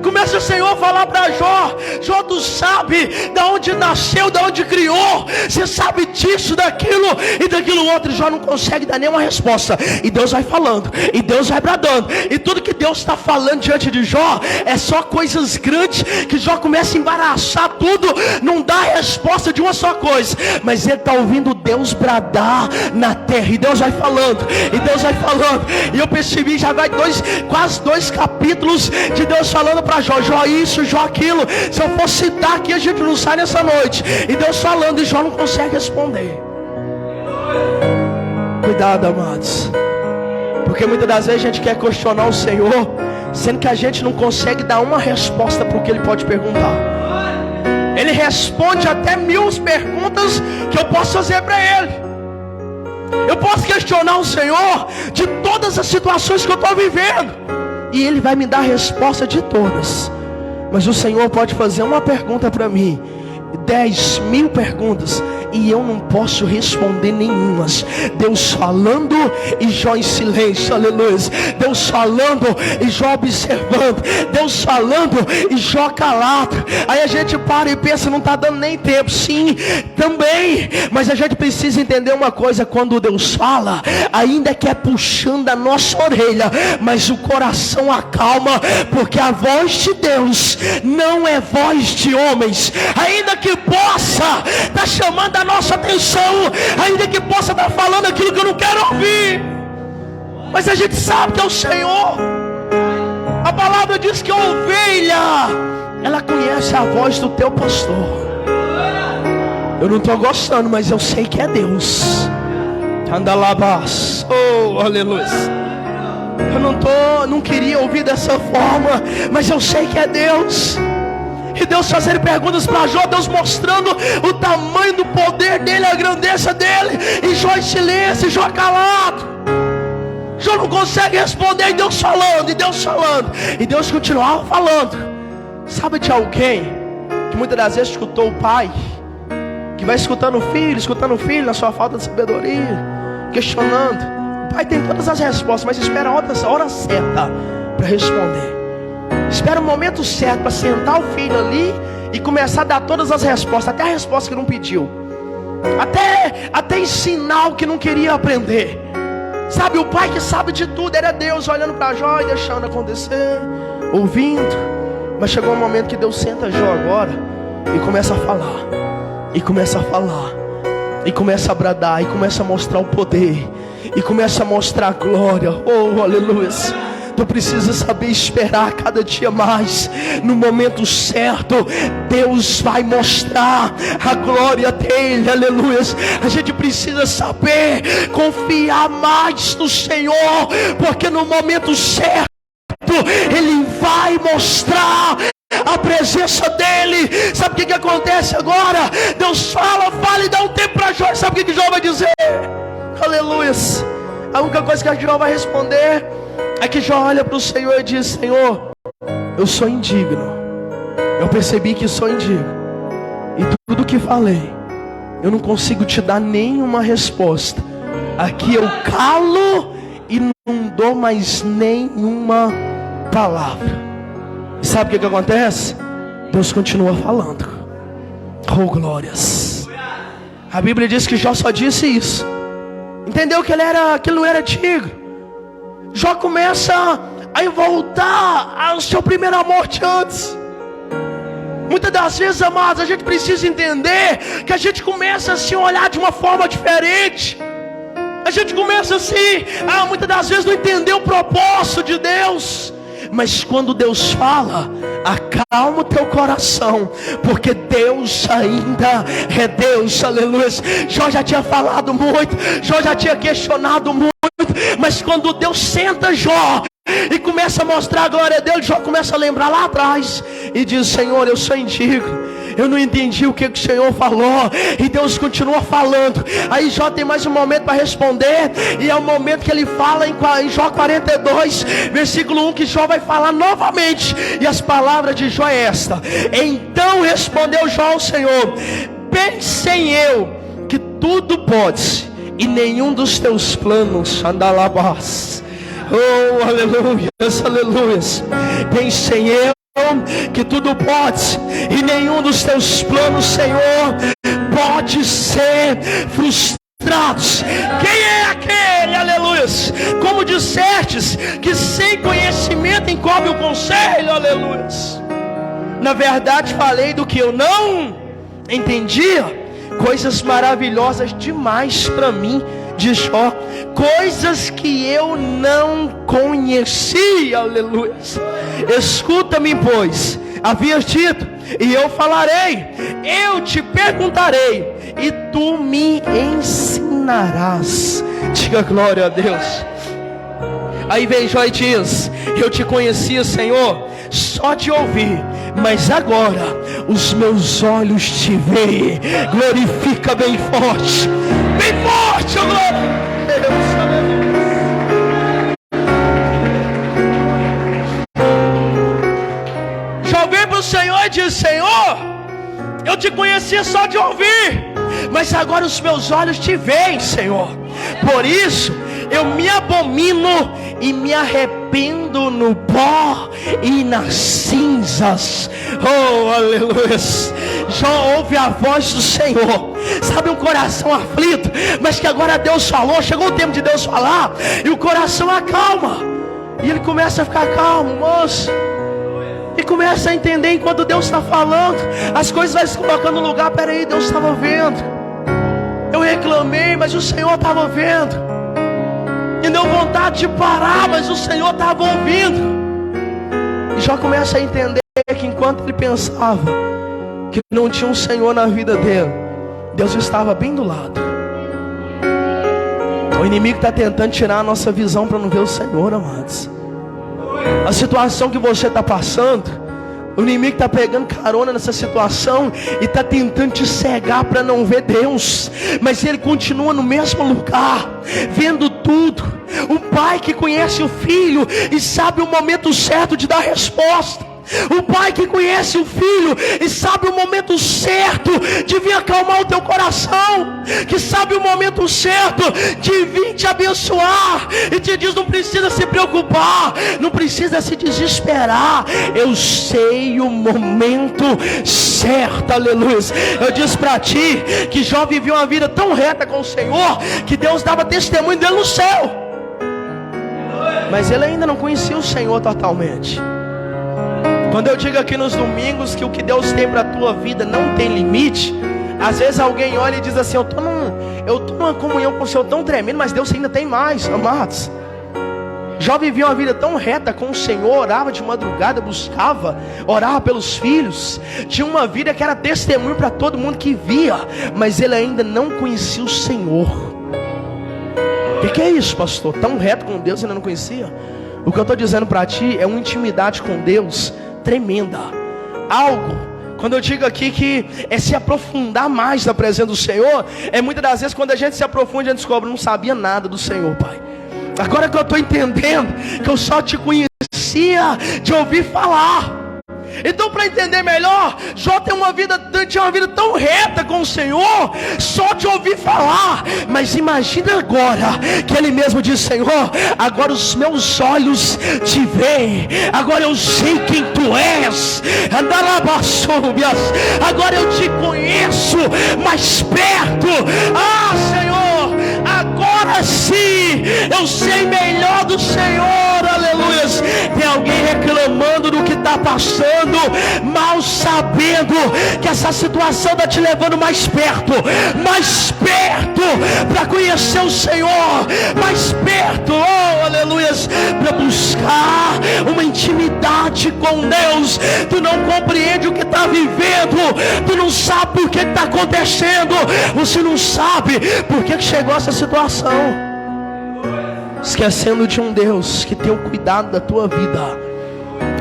Começa o Senhor a falar para Jó: Jó, tu sabe de onde nasceu, de onde criou? Você sabe disso, daquilo e daquilo outro. Jó não consegue dar nenhuma resposta. E Deus vai falando, e Deus vai bradando. E tudo que Deus está falando diante de Jó é só coisas grandes, que Jó começa a embaraçar tudo. Não dá resposta de uma só coisa, mas ele está ouvindo Deus bradar na terra. E Deus vai falando, e Deus vai falando. E eu percebi, já vai quase 2 capítulos de Deus falando para Jó: Jó isso, Jó aquilo. Se eu for citar aqui, a gente não sai nessa noite. E Deus falando, e Jó não consegue responder. Cuidado, amados, porque muitas das vezes a gente quer questionar o Senhor, sendo que a gente não consegue dar uma resposta para o que Ele pode perguntar. Ele responde até 1000 perguntas que eu posso fazer para Ele. Eu posso questionar o Senhor de todas as situações que eu estou vivendo, e Ele vai me dar a resposta de todas. Mas o Senhor pode fazer uma pergunta para mim, 10.000 perguntas, e eu não posso responder nenhumas. Deus falando e Jó em silêncio, aleluia. Deus falando e Jó observando. Deus falando e Jó calado. Aí a gente para e pensa, não está dando nem tempo. Sim, também. Mas a gente precisa entender uma coisa: quando Deus fala, ainda que é puxando a nossa orelha, mas o coração acalma, porque a voz de Deus não é voz de homens. Ainda que possa estar chamando a nossa atenção, ainda que possa estar falando aquilo que eu não quero ouvir, mas a gente sabe que é o Senhor. A palavra diz que a ovelha, ela conhece a voz do teu pastor. Eu não estou gostando, mas eu sei que é Deus. Andalabás, oh, aleluia. Eu não queria ouvir dessa forma, mas eu sei que é Deus. E Deus fazendo perguntas para Jó, Deus mostrando o tamanho do poder dele, a grandeza dele, e Jó em silêncio, e Jó calado. Jó não consegue responder, e Deus falando, e Deus falando, e Deus continuava falando. Sabe de alguém que muitas das vezes escutou o pai, que vai escutando o filho na sua falta de sabedoria, questionando. O pai tem todas as respostas, mas espera a hora certa para responder. Espera o momento certo para sentar o filho ali e começar a dar todas as respostas, até a resposta que não pediu, até ensinar o que não queria aprender. Sabe, o pai que sabe de tudo era Deus, olhando para Jó e deixando acontecer, ouvindo. Mas chegou um momento que Deus senta Jó agora e começa a falar, e começa a falar, e começa a bradar, e começa a mostrar o poder, e começa a mostrar a glória. Oh, aleluia. Tu precisa saber esperar cada dia mais. No momento certo, Deus vai mostrar a glória dele, aleluia. A gente precisa saber confiar mais no Senhor, porque no momento certo Ele vai mostrar a presença dele. Sabe o que acontece agora? Deus fala e dá um tempo para Jó. Sabe o que Jó vai dizer? Aleluia. A única coisa que Jó vai responder é que Jó olha para o Senhor e diz: Senhor, eu sou indigno. Eu percebi que sou indigno, e tudo que falei, eu não consigo te dar nenhuma resposta. Aqui eu calo e não dou mais nenhuma palavra. E sabe o que acontece? Deus continua falando. Oh, glórias. A Bíblia diz que Jó só disse isso. Entendeu que ele não era digno. Jó começa a voltar ao seu primeiro amor de antes. Muitas das vezes, amados, a gente precisa entender que a gente começa a se olhar de uma forma diferente. A gente começa assim, muitas das vezes não entender o propósito de Deus. Mas quando Deus fala, acalma o teu coração, porque Deus ainda é Deus, aleluia. Jó já tinha falado muito, Jó já tinha questionado muito, mas quando Deus senta Jó e começa a mostrar a glória dele, Jó começa a lembrar lá atrás e diz: Senhor, eu sou indigno, eu não entendi o que o Senhor falou. E Deus continua falando. Aí Jó tem mais um momento para responder, e é o momento que ele fala em Jó 42, versículo 1, que Jó vai falar novamente. E as palavras de Jó é esta: Então respondeu Jó ao Senhor: Pensei eu que tudo podes, e nenhum dos teus planos andalabás. Oh, aleluia, aleluia. Pensei eu que tudo pode, e nenhum dos teus planos, Senhor, pode ser frustrados. Quem é aquele, aleluia? Como dissestes que sem conhecimento encobre o conselho, aleluia. Na verdade falei do que eu não entendia, coisas maravilhosas demais para mim, diz Jó, coisas que eu não conhecia, aleluia. Escuta-me, pois, havias dito, e eu falarei, eu te perguntarei, e tu me ensinarás. Diga glória a Deus. Aí vem Jó e diz: eu te conhecia, Senhor, só te ouvi, mas agora os meus olhos te veem. Glorifica bem forte, oh glória. Ele diz: Senhor, eu te conhecia só de ouvir, mas agora os meus olhos te veem, Senhor. Por isso eu me abomino e me arrependo no pó e nas cinzas. Oh, aleluia. Jó ouve a voz do Senhor. Sabe, um coração aflito, mas que agora Deus falou. Chegou o tempo de Deus falar, e o coração acalma, e ele começa a ficar calmo, moço, e começa a entender enquanto Deus está falando. As coisas vão se colocando no lugar. Peraí, Deus estava vendo. Eu reclamei, mas o Senhor estava vendo. E deu vontade de parar, mas o Senhor estava ouvindo. E Jó começa a entender que enquanto ele pensava que não tinha um Senhor na vida dele, Deus estava bem do lado. O inimigo está tentando tirar a nossa visão para não ver o Senhor, amados. A situação que você está passando, o inimigo está pegando carona nessa situação e está tentando te cegar para não ver Deus. Mas ele continua no mesmo lugar, vendo tudo. O pai que conhece o filho e sabe o momento certo de dar resposta. O pai que conhece o filho e sabe o momento certo de vir acalmar o teu coração, que sabe o momento certo de vir te abençoar, e te diz: não precisa se preocupar, não precisa se desesperar, eu sei o momento certo. Aleluia. Eu disse para ti que Jó viveu uma vida tão reta com o Senhor que Deus dava testemunho dele no céu, mas ele ainda não conhecia o Senhor totalmente. Quando eu digo aqui nos domingos que o que Deus tem para a tua vida não tem limite, às vezes alguém olha e diz assim: eu tô numa comunhão com o Senhor tão tremendo, mas Deus ainda tem mais, amados. Jó vivia uma vida tão reta com o Senhor, orava de madrugada, buscava, orava pelos filhos, tinha uma vida que era testemunho para todo mundo que via, mas ele ainda não conhecia o Senhor. O que é isso, pastor? Tão reto com Deus e ainda não conhecia? O que eu estou dizendo para ti é uma intimidade com Deus tremenda. Algo, quando eu digo aqui que é se aprofundar mais na presença do Senhor, é muitas das vezes quando a gente se aprofunda, a gente descobre: não sabia nada do Senhor, Pai. Agora que eu estou entendendo que eu só te conhecia de ouvir falar. Então, para entender melhor, Jó tinha uma vida tão reta com o Senhor, só de ouvir falar. Mas imagina agora que ele mesmo diz: Senhor, agora os meus olhos te veem, agora eu sei quem tu és, agora eu te conheço mais perto. Ah, Senhor, agora sim eu sei melhor do Senhor. Aleluia. Tem alguém reclamando do que está passando, mal sabendo que essa situação está te levando mais perto para conhecer o Senhor, mais perto, oh, aleluia, para buscar uma intimidade com Deus. Tu não compreende o que está vivendo, tu não sabe por que está acontecendo, você não sabe por que chegou essa situação, esquecendo de um Deus que tem o cuidado da tua vida,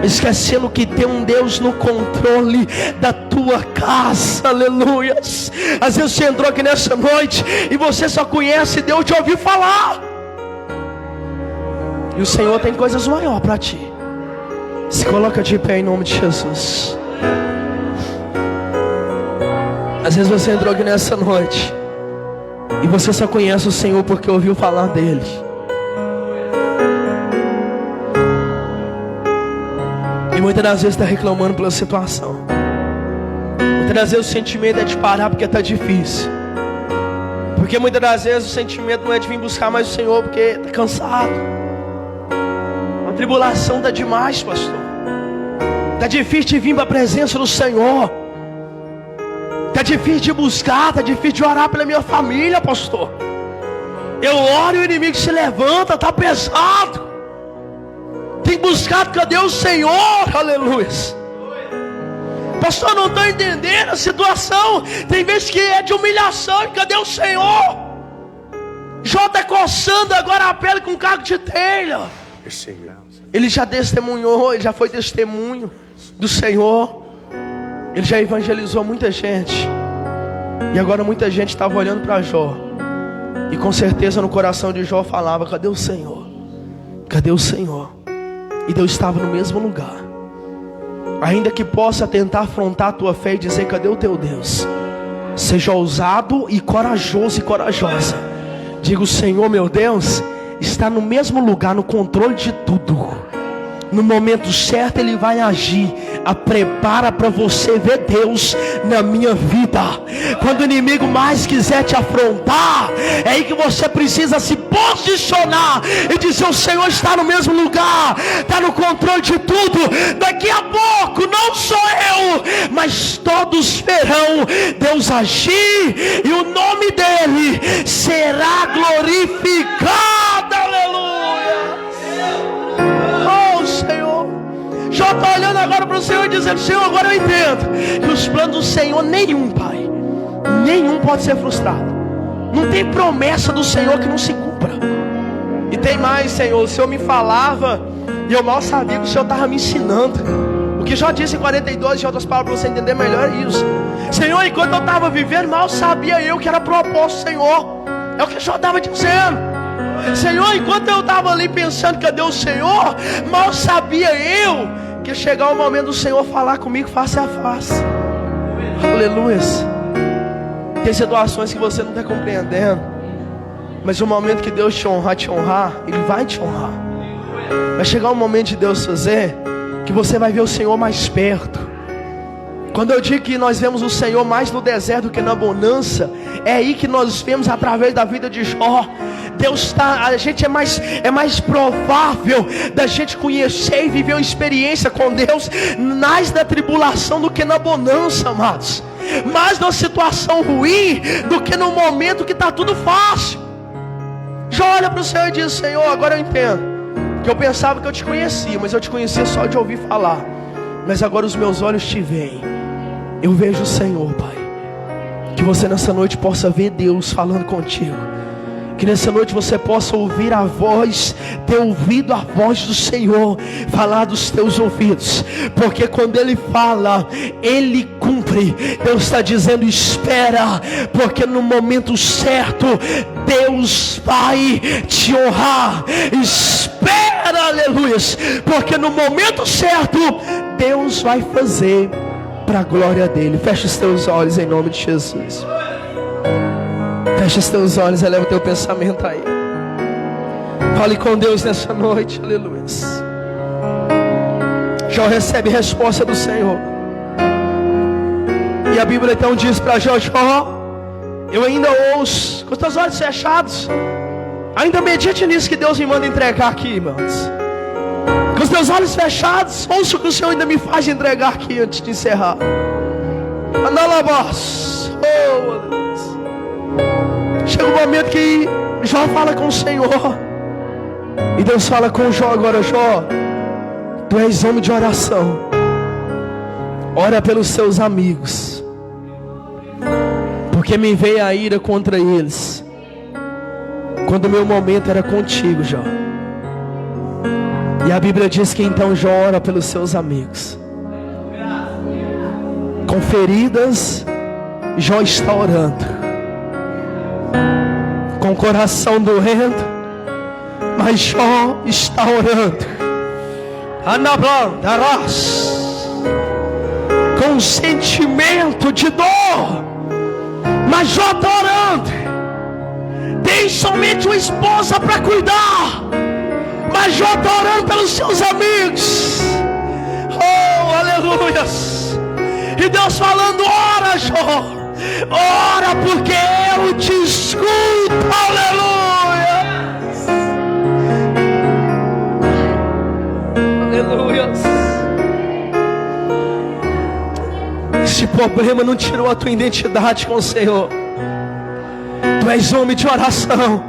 esquecendo que tem um Deus no controle da tua casa. Aleluia. Às vezes você entrou aqui nessa noite e você só conhece Deus de ouvir falar, e o Senhor tem coisas maiores para ti. Se coloca de pé em nome de Jesus. Às vezes você entrou aqui nessa noite e você só conhece o Senhor porque ouviu falar dele. E muitas das vezes está reclamando pela situação. Muitas das vezes o sentimento é de parar porque está difícil. Porque muitas das vezes o sentimento não é de vir buscar mais o Senhor porque está cansado. A tribulação está demais, pastor. Está difícil de vir para a presença do Senhor. Está difícil de buscar, está difícil de orar pela minha família, pastor. Eu oro e o inimigo se levanta, está pesado. Tem buscado, cadê o Senhor? Aleluia. Pastor, não estou entendendo a situação. Tem vezes que é de humilhação, e cadê o Senhor? Jó está coçando agora a pele com cargo de telha. Ele já testemunhou, ele já foi testemunho do Senhor. Ele já evangelizou muita gente. E agora muita gente estava olhando para Jó, e com certeza no coração de Jó falava: cadê o Senhor? Cadê o Senhor? E Deus estava no mesmo lugar. ainda que possa tentar afrontar a tua fé e dizer: cadê o teu Deus? Seja ousado e corajoso e corajosa. Diga: o Senhor meu Deus está no mesmo lugar, no controle de tudo. No momento certo Ele vai agir. Prepara para você ver Deus na minha vida. Quando o inimigo mais quiser te afrontar, é aí que você precisa se posicionar e dizer: o Senhor está no mesmo lugar, está no controle de tudo. Daqui a pouco não sou eu, mas todos verão Deus agir e o nome dele será glorificado. Aleluia. Oh Senhor, Jó está olhando agora para o Senhor e dizendo: Senhor, agora eu entendo que os planos do Senhor, nenhum, Pai, nenhum pode ser frustrado. Não tem promessa do Senhor que não se cumpra. E tem mais, Senhor, o Senhor me falava e eu mal sabia que o Senhor estava me ensinando. O que Jó disse em 42, de outras palavras, para você entender melhor, é isso. Senhor, enquanto eu estava vivendo, mal sabia eu que era propósito do Senhor. É o que Jó estava dizendo. Senhor, enquanto eu estava ali pensando: cadê o Senhor? Mal sabia eu que ia chegar o momento do Senhor falar comigo face a face. Aleluia. Tem situações que você não está compreendendo, mas o momento que Deus te honrar, Ele vai te honrar. Vai chegar um momento de Deus fazer que você vai ver o Senhor mais perto. Quando eu digo que nós vemos o Senhor mais no deserto do que na bonança, é aí que nós vemos através da vida de Jó. Deus está, a gente é mais provável da gente conhecer e viver uma experiência com Deus mais na tribulação do que na bonança, amados. Mais na situação ruim do que no momento que está tudo fácil. Jó olha para o Senhor e diz: Senhor, agora eu entendo que eu pensava que eu te conhecia, mas eu te conhecia só de ouvir falar. Mas agora os meus olhos te veem. Eu vejo o Senhor, Pai. Que você nessa noite possa ver Deus falando contigo. Que nessa noite você possa ouvir a voz, ter ouvido a voz do Senhor falar dos teus ouvidos. Porque quando Ele fala, Ele cumpre. Deus está dizendo: espera, porque no momento certo Deus vai te honrar. Espera, aleluia, porque no momento certo Deus vai fazer para a glória dele. Fecha os teus olhos em nome de Jesus. Fecha os teus olhos, eleva o teu pensamento aí. Fale com Deus nessa noite, aleluia. Jó recebe resposta do Senhor. E a Bíblia então diz para Jó: Jó, eu ainda ouço, com os teus olhos fechados, ainda medite nisso que Deus me manda entregar aqui, irmãos. Com os teus olhos fechados, ouça o que o Senhor ainda me faz entregar aqui antes de encerrar. Andalabás. Oh, Deus. Chega um momento que Jó fala com o Senhor. E Deus fala com Jó agora: Jó, tu és homem de oração. Ora pelos seus amigos, porque me veio a ira contra eles, quando o meu momento era contigo, Jó. E a Bíblia diz que então Jó ora pelos seus amigos. Com feridas, Jó está orando. Com o coração doendo, mas Jó está orando. Com um sentimento de dor, mas Jó está orando. Tem somente uma esposa para cuidar, mas Jó está orando pelos seus amigos. Oh, aleluias. E Deus falando: ora, Jó, ora, porque eu te escuto. Aleluia. Aleluia. Esse problema não tirou a tua identidade com o Senhor. Tu és homem de oração.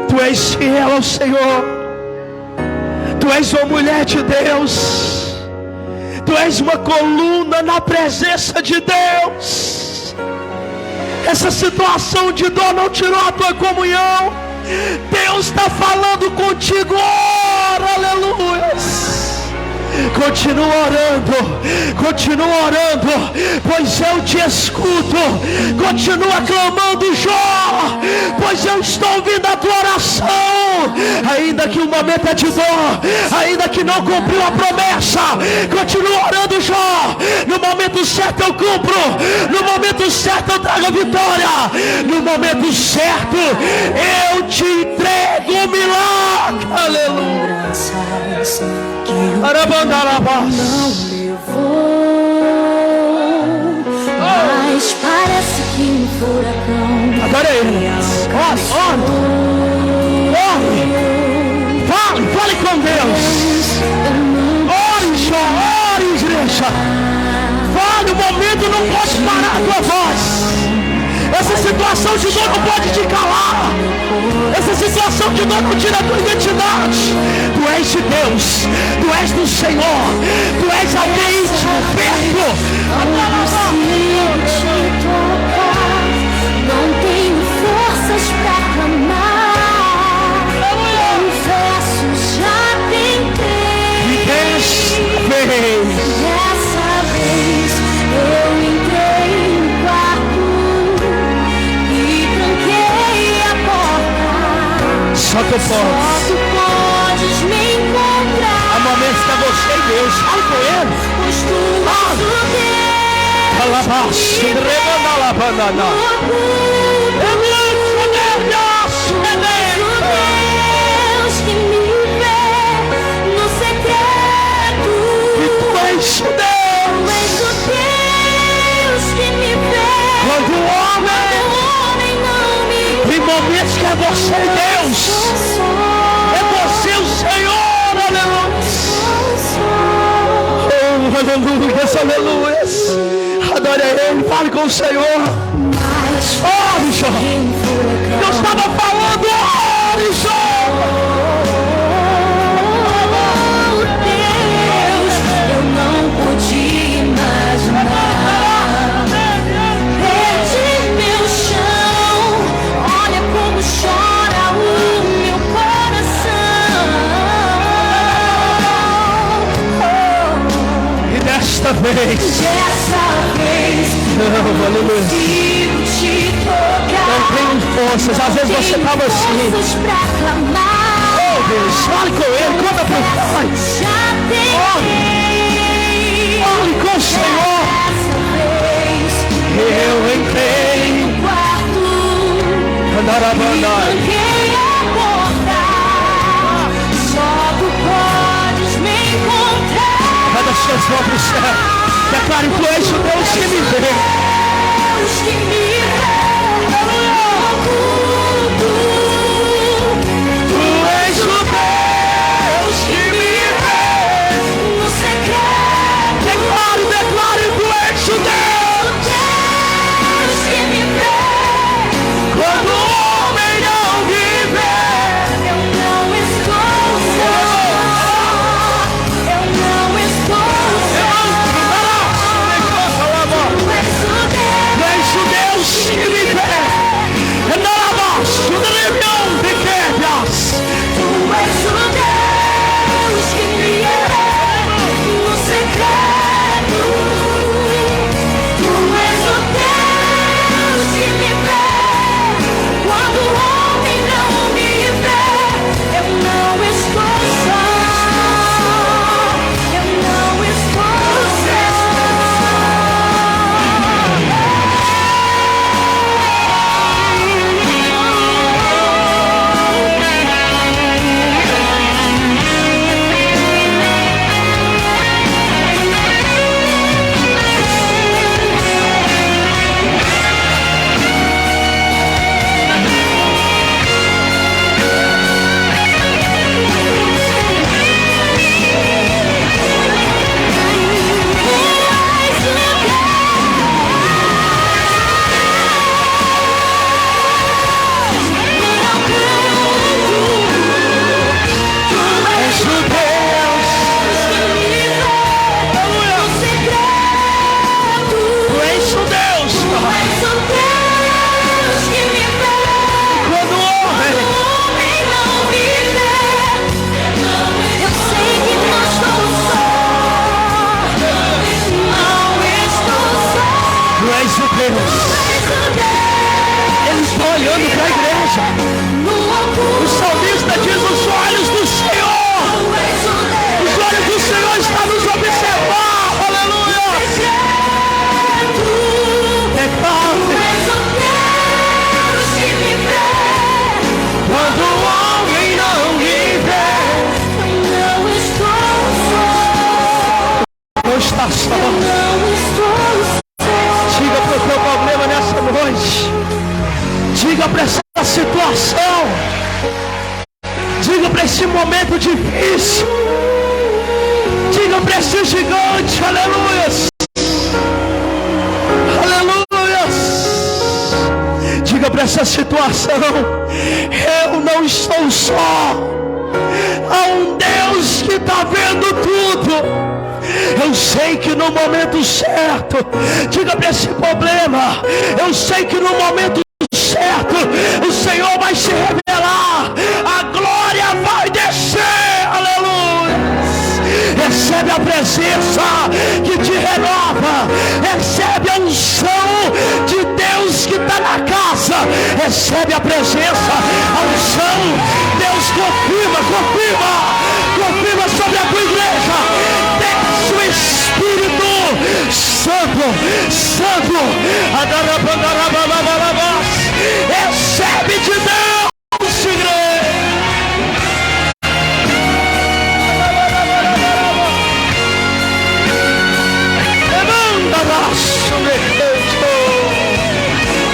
Tu és fiel ao Senhor. Tu és uma mulher de Deus. Tu és uma coluna na presença de Deus. Essa situação de dor não tirou a tua comunhão. Deus está falando contigo. Ora, aleluia. Continua orando, pois eu te escuto. Continua clamando, Jó, pois eu estou ouvindo a tua oração. Ainda que o momento é de dor, ainda que não cumpriu a promessa, continua orando, Jó. No momento certo eu cumpro, no momento certo eu trago a vitória, no momento certo eu te entrego o milagre. Aleluia. Não levou, mas parece que um furacão. Adore ele. Ore. Fale com Deus. Ore, Jó, ore, igreja. Fale, o momento não pode parar a tua voz. Essa situação de dor não pode te calar. Essa situação de dor não tira a tua identidade. Tu és de Deus, tu és do Senhor, tu és alguém íntimo, perto. Não tenho forças pra clamar. Confesso, já tentei. E Dessa vez eu entrei no quarto e tranquei a porta. Só tu podes me encontrar. Há momentos que é você e Deus. Fale com ele. Pois tu és o Deus que me vê no secreto. E tu és o Deus. Tu és o Deus que me vê Quando o homem não me vê. em momentos que é você e Deus, é você o Senhor. Aleluia. Aleluia. Adore ele, fale com o Senhor. Ore, Jó. Deus estava falando, ore, Jó. Deus, eu não pude imaginar. Perdi meu chão, olha como chora o meu coração. E desta vez, não, aleluia. Não tenho forças. Às vezes você estava assim. Oh Deus, fale com ele, conta para o Pai. Fale com o Senhor. Eu entrei no quarto e tranquei a porta. Só tu podes me encontrar. vai das suas mãos para o céu. Declare, tu és o Deus que me vê. Deus que me vê. Tu és o Deus que me vê No secreto. Declare, tu és o Deus. Deus que me vê. Quando o homem não me vê, Eu não estou só. Eu não estou só. Tu és o Deus. tu és o Deus nesse momento difícil. Diga para esse gigante, aleluias. Aleluias. Diga para essa situação: eu não estou só. Há um Deus que está vendo tudo. Eu sei que no momento certo, diga para esse problema, eu sei que no momento certo o Senhor vai se revelar, a glória vai descer, aleluia. Recebe a presença que te renova, recebe a unção de Deus que está na casa, recebe a presença, a unção. Deus confirma sobre a tua igreja. Desce o Espírito Santo, recebe de Deus, igreja.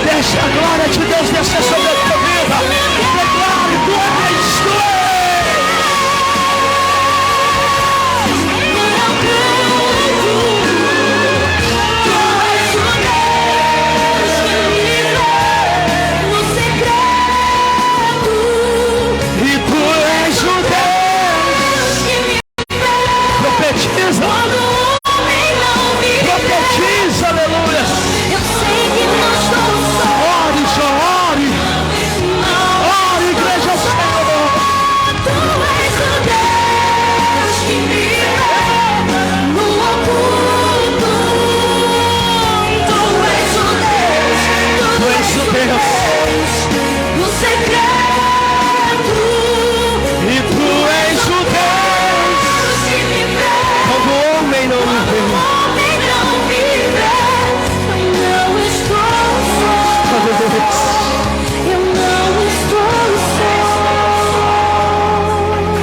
Deixa a glória de Deus descer sobre a tua vida. Declare: tu és. Profetiza, aleluia. Eu sei que não estou só. Ore, igreja ao Senhor. Tu és o Deus que me vê no oculto. Tu és o Deus, no secreto. E tu és o Deus Que me vê quando o homem não me vê.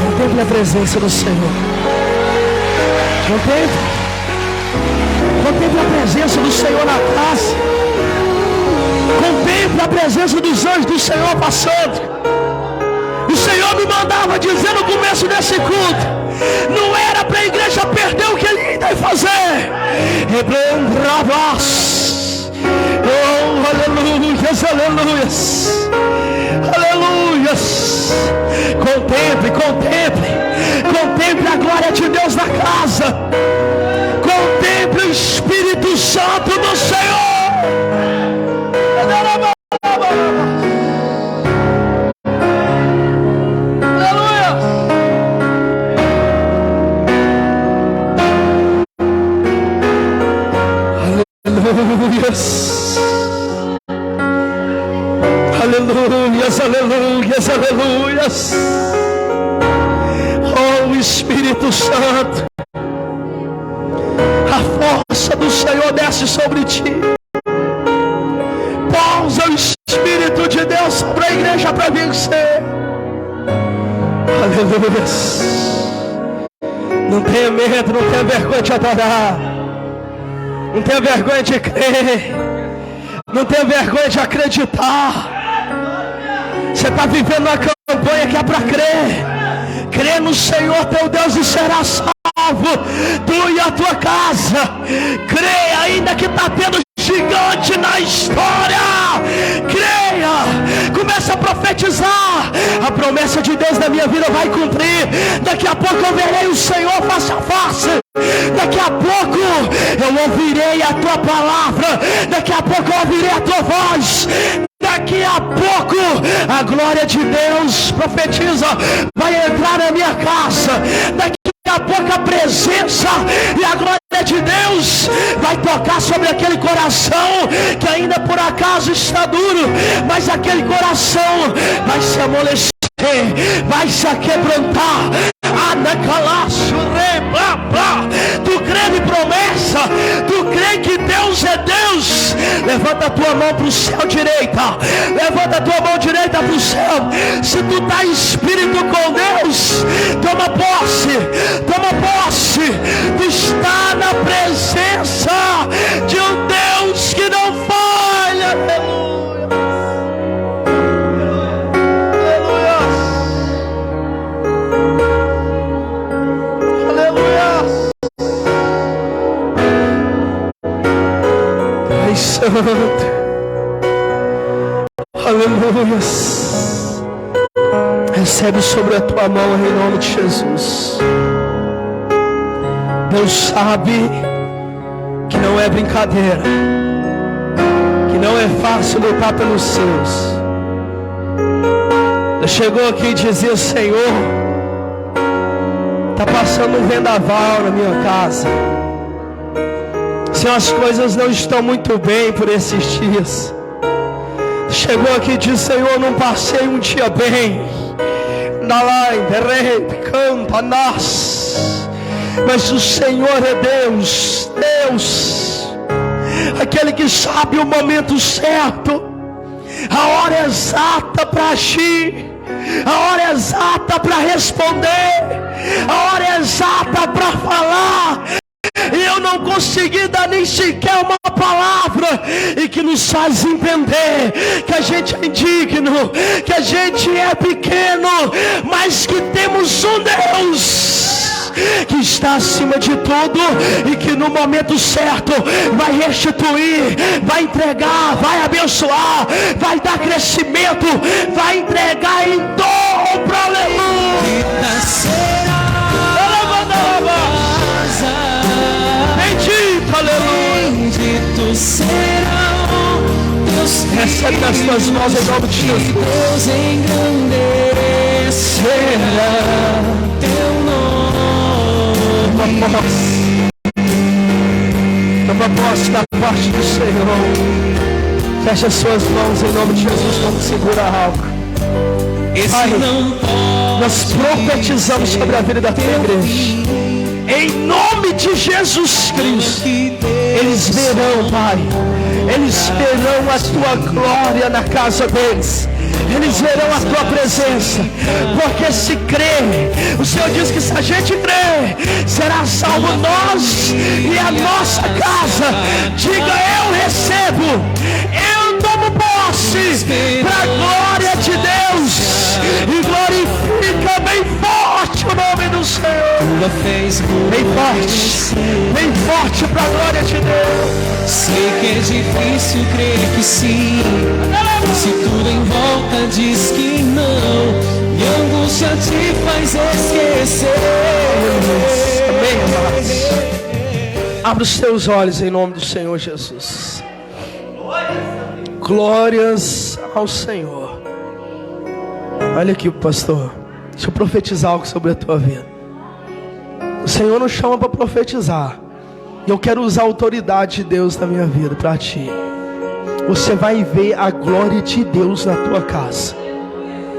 Contemple a presença do Senhor. Contemple a presença do Senhor na casa. Contemple a presença dos anjos do Senhor passando. O Senhor me mandava dizer no começo desse culto: não era para a igreja perder o que ele ainda vai fazer. Oh, aleluias, aleluias, aleluias. Contemple a glória de Deus na casa. Contemple o Espírito Santo do Senhor. Aleluias, aleluias, aleluias. Oh, Espírito Santo, a força do Senhor desce sobre ti. Pousa o Espírito de Deus sobre a igreja para vencer. Aleluias. Não tenha medo, não tenha vergonha de adorar. Não tenha vergonha de crer. Não tenha vergonha de acreditar. Você está vivendo uma campanha que é para crer. Crê no Senhor teu Deus e será salvo, tu e a tua casa. Crê ainda que está tendo gigante na história. Creia. Começa a profetizar. A promessa de Deus na minha vida vai cumprir. Daqui a pouco eu verei o Senhor face a face. Daqui a pouco eu ouvirei a tua palavra. Daqui a pouco eu ouvirei a tua voz. Daqui a pouco a glória de Deus, profetiza, vai entrar na minha casa. Daqui a pouco a presença e a glória de Deus vai tocar sobre aquele coração que ainda por acaso está duro, mas aquele coração vai se amolecer, vai se quebrantar. Tu crê em promessa, tu crê que Deus é Deus. Levanta a tua mão para o céu direita, levanta a tua mão direita para o céu. Se tu está em espírito com Deus, toma posse. Tu está na presença de um Deus que não falha. Aleluia. Santo. Aleluia. Recebe sobre a tua mão em nome de Jesus. Deus sabe que não é brincadeira, que não é fácil lutar pelos seus. Deus chegou aqui e dizia: Senhor, está passando um vendaval na minha casa. Senhor, as coisas não estão muito bem por esses dias. Chegou aqui e disse: Senhor, não passei um dia bem. Canta nas. Mas o Senhor é Deus, Deus, aquele que sabe o momento certo, a hora exata para agir, a hora exata para responder, a hora exata para falar. E eu não consegui dar nem sequer uma palavra, e que nos faz entender que a gente é indigno, que a gente é pequeno, mas que temos um Deus que está acima de tudo, e que no momento certo vai restituir, vai entregar, vai abençoar, vai dar crescimento, vai entregar em dobro. Aleluia. Bendito, aleluia. Bendito serão teus filhos. Recebe nas tuas mãos em nome de Jesus. Deus engrandecerá teu nome. Toma posse da parte do Senhor. Fecha as suas mãos em nome de Jesus. Vamos segurar algo. Pai, nós profetizamos sobre a vida da tua igreja. Em nome de Jesus Cristo, eles verão, Pai, eles verão a tua glória na casa deles, eles verão a tua presença, porque se crer, o Senhor diz que se a gente crer, será salvo nós e a nossa casa. Diga: eu recebo, eu tomo posse para a glória de Deus, e glorifica bem forte o nome do Senhor. Bem forte para a glória de Deus. Sei que é difícil crer que sim, se tudo em volta diz que não, e a angústia te faz esquecer. Amém, amados. Abra os teus olhos em nome do Senhor Jesus. Glórias ao Senhor. Olha aqui, pastor, deixa eu profetizar algo sobre a tua vida. O Senhor nos chama para profetizar, e eu quero usar a autoridade de Deus na minha vida para ti. Você vai ver a glória de Deus na tua casa.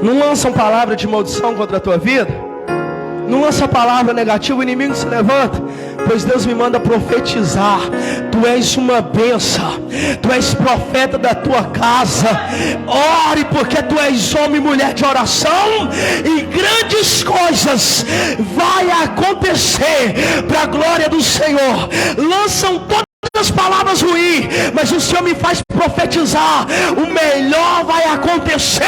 Não lançam palavra de maldição contra a tua vida, não lança palavra negativa, o inimigo se levanta, pois Deus me manda profetizar. Tu és uma bênção, tu és profeta da tua casa. Ore, porque tu és homem e mulher de oração, e grandes coisas vai acontecer para a glória do Senhor. Lançam todas as palavras ruins, mas o Senhor me faz profetizar: o melhor vai acontecer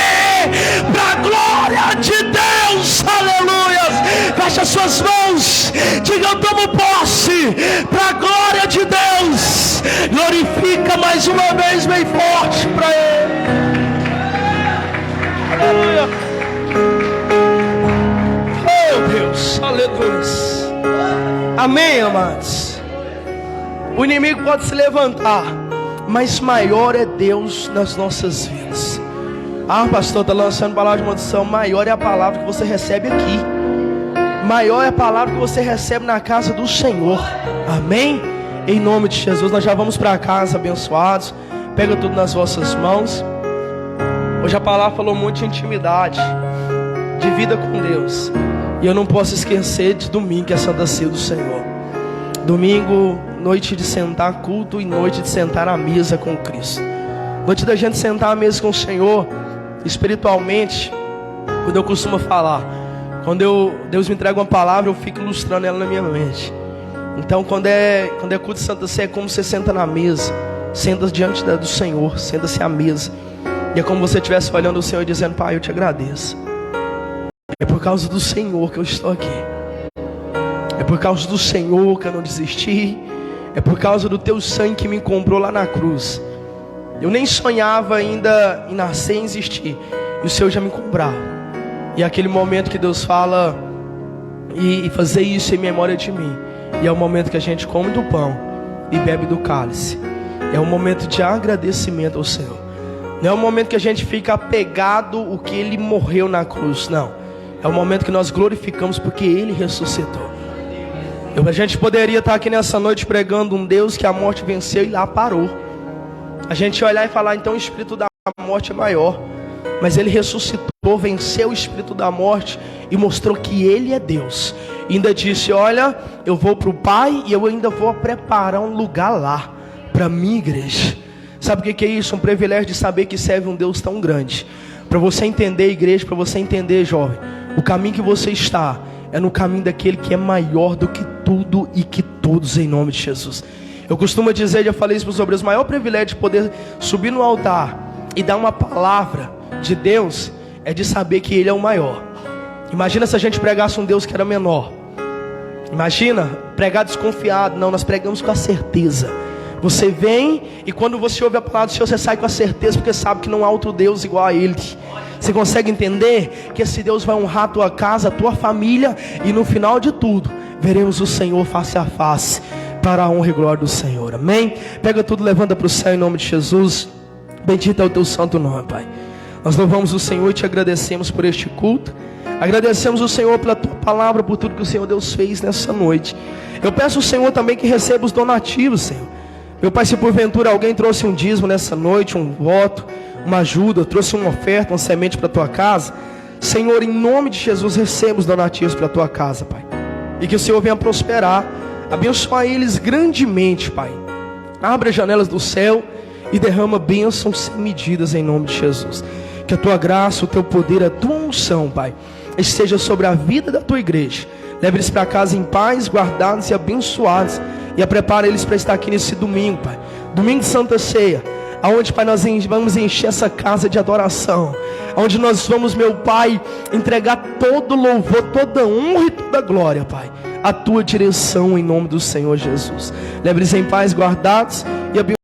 para a glória de Deus. Aleluia. Feche as suas mãos, diga: eu tomo posse para a glória de Deus. Glorifica mais uma vez bem forte para Ele. Aleluia. Oh Deus, aleluia. Amém, amados. O inimigo pode se levantar, mas maior é Deus nas nossas vidas. Ah, pastor, está lançando palavra de maldição. Maior é a palavra que você recebe aqui. Maior é a palavra que você recebe na casa do Senhor. Amém? Em nome de Jesus, nós já vamos para casa abençoados. Pega tudo nas vossas mãos. Hoje a palavra falou muito de intimidade, de vida com Deus. E eu não posso esquecer de domingo, que é a Santa Ceia do Senhor. Domingo, noite de sentar culto, e noite de sentar à mesa com Cristo. Noite da gente sentar à mesa com o Senhor, espiritualmente. Quando eu costumo falar, quando Deus me entrega uma palavra, eu fico ilustrando ela na minha mente. Então quando é culto de Santa Ceia, é como você senta na mesa, senta diante do Senhor, senta-se à mesa, e é como você estivesse olhando o Senhor e dizendo: Pai, eu te agradeço. É por causa do Senhor que eu estou aqui. É por causa do Senhor que eu não desisti. É por causa do teu sangue que me comprou lá na cruz. Eu nem sonhava ainda em nascer e existir. E o Senhor já me comprava. E é aquele momento que Deus fala e fazer isso em memória de mim. E é o momento que a gente come do pão e bebe do cálice. É um momento de agradecimento ao Senhor. Não é um momento que a gente fica apegado o que Ele morreu na cruz. Não. É o momento que nós glorificamos porque Ele ressuscitou. A gente poderia estar aqui nessa noite pregando um Deus que a morte venceu e lá parou. A gente olhar e falar, então o espírito da morte é maior. Mas Ele ressuscitou, venceu o espírito da morte e mostrou que Ele é Deus. E ainda disse, olha, eu vou para o Pai e eu ainda vou preparar um lugar lá para minha igreja. Sabe o que é isso? Um privilégio de saber que serve um Deus tão grande. Para você entender, igreja, para você entender, jovem, o caminho que você está é no caminho daquele que é maior do que tudo e que todos, em nome de Jesus. Eu costumo dizer, já falei isso para os obreiros, o maior privilégio de poder subir no altar e dar uma palavra de Deus é de saber que Ele é o maior. Imagina se a gente pregasse um Deus que era menor. Imagina pregar desconfiado. Não, nós pregamos com a certeza. Você vem e quando você ouve a palavra do Senhor, você sai com a certeza, porque sabe que não há outro Deus igual a Ele. Você consegue entender que esse Deus vai honrar a tua casa, a tua família, e no final de tudo veremos o Senhor face a face, para a honra e glória do Senhor. Amém? Pega tudo, levanta para o céu em nome de Jesus. Bendito é o teu santo nome, Pai. Nós louvamos o Senhor e te agradecemos por este culto. Agradecemos o Senhor pela tua palavra, por tudo que o Senhor Deus fez nessa noite. Eu peço ao Senhor também que receba os donativos, Senhor. Meu Pai, se porventura alguém trouxe um dízimo nessa noite, um voto, uma ajuda, trouxe uma oferta, uma semente para a tua casa, Senhor, em nome de Jesus, receba os donativos para a tua casa, Pai. E que o Senhor venha prosperar, abençoar eles grandemente, Pai. Abra as janelas do céu e derrama bênçãos sem medidas em nome de Jesus. Que a tua graça, o teu poder, a tua unção, Pai, esteja sobre a vida da tua igreja. Leve eles para casa em paz, guardados e abençoados. E prepara eles para estar aqui nesse domingo, Pai. Domingo de Santa Ceia, aonde, Pai, nós vamos encher essa casa de adoração. Onde nós vamos, meu Pai, entregar todo louvor, toda honra e toda glória, Pai, a tua direção em nome do Senhor Jesus. Leve eles em paz, guardados e abençoados.